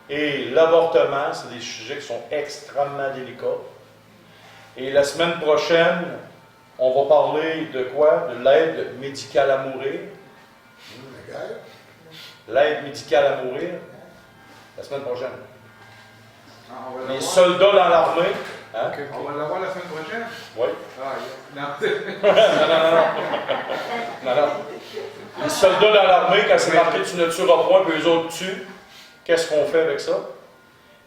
et l'avortement, c'est des sujets qui sont extrêmement délicats. Et la semaine prochaine, on va parler de quoi? De l'aide médicale à mourir. La guerre. L'aide médicale à mourir, la semaine prochaine. Ah, on va Les l'avoir. soldats dans l'armée. Hein? On va l'avoir la semaine prochaine? Oui. Ah, non. Non. Les soldats dans l'armée, quand c'est marqué tu ne tueras point, puis eux autres tuent, qu'est-ce qu'on fait avec ça?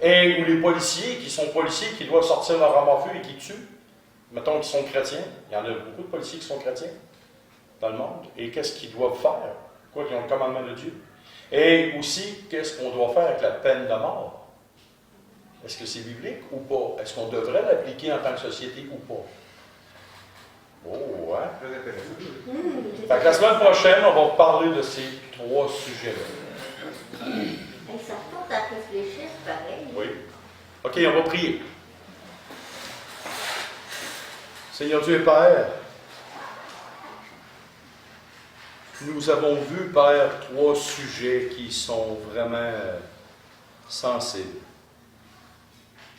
Et ou les policiers, qui sont policiers, qui doivent sortir leur arme à feu et qui tuent, mettons qu'ils sont chrétiens, il y en a beaucoup de policiers qui sont chrétiens dans le monde, et qu'est-ce qu'ils doivent faire? Quoi qu'ils ont le commandement de Dieu. Et aussi, qu'est-ce qu'on doit faire avec la peine de mort? Est-ce que c'est biblique ou pas? Est-ce qu'on devrait l'appliquer en tant que société ou pas? Oh, hein? Très intéressant. Fait que la semaine prochaine, on va parler de ces trois sujets-là. Et ça porte à réfléchir, c'est pareil. Oui. OK, on va prier. Seigneur Dieu et Père, nous avons vu, Père, trois sujets qui sont vraiment sensibles.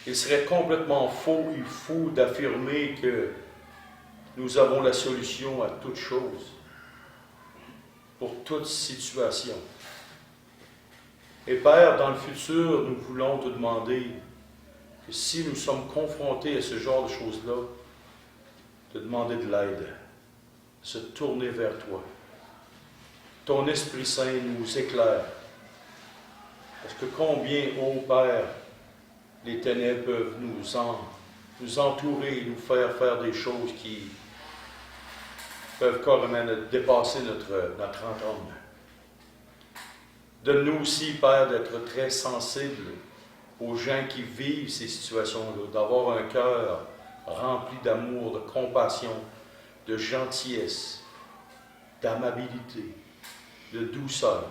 Il serait complètement faux et fou d'affirmer que nous avons la solution à toute chose, pour toute situation. Et Père, dans le futur, nous voulons te demander que si nous sommes confrontés à ce genre de choses-là, te demander de l'aide, se tourner vers toi. Ton Esprit Saint nous éclaire. Parce que combien, ô Père, les ténèbres peuvent nous entourer et nous faire des choses qui peuvent carrément dépasser notre entendement. Donne-nous aussi, Père, d'être très sensibles aux gens qui vivent ces situations-là, d'avoir un cœur rempli d'amour, de compassion, de gentillesse, d'amabilité, de douceur.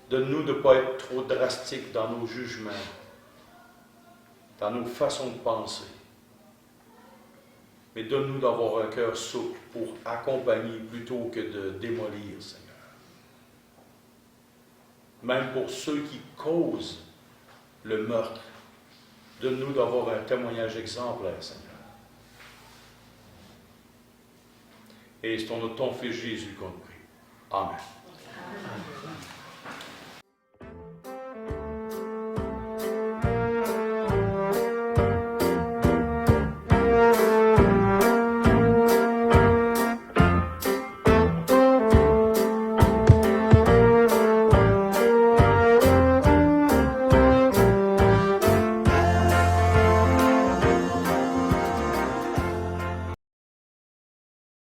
Donne-nous de ne pas être trop drastiques dans nos jugements, dans nos façons de penser. Mais donne-nous d'avoir un cœur souple pour accompagner plutôt que de démolir, Seigneur. Même pour ceux qui causent le meurtre, donne-nous d'avoir un témoignage exemplaire, Seigneur. Et c'est au nom de ton Fils Jésus qu'on prie. Amen.